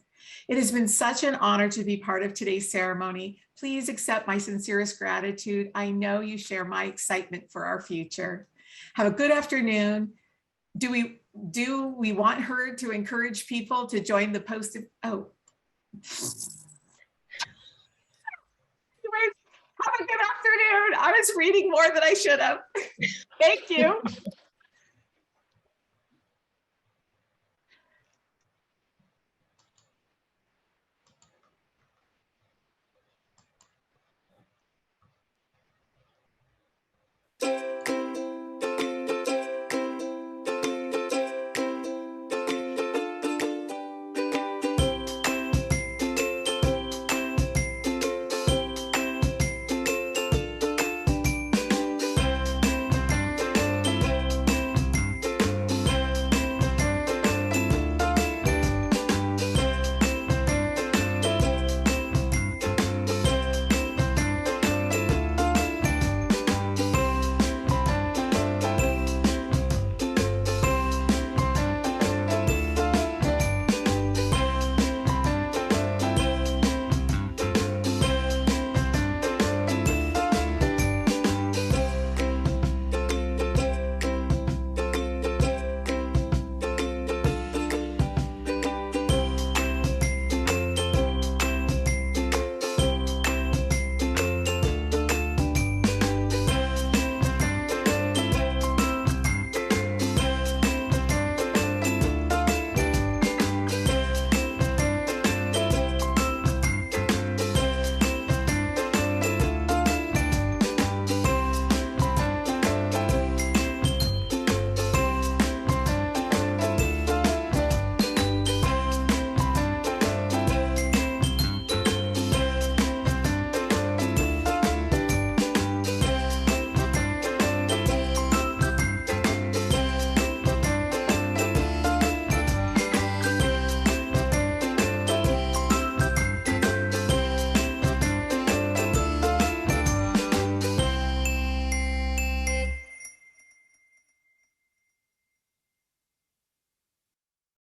It has been such an honor to be part of today's ceremony. Please accept my sincerest gratitude. I know you share my excitement for our future. Have a good afternoon. Do we want her to encourage people to join the post? Oh. Have a good afternoon. I was reading more than I should have. Thank you.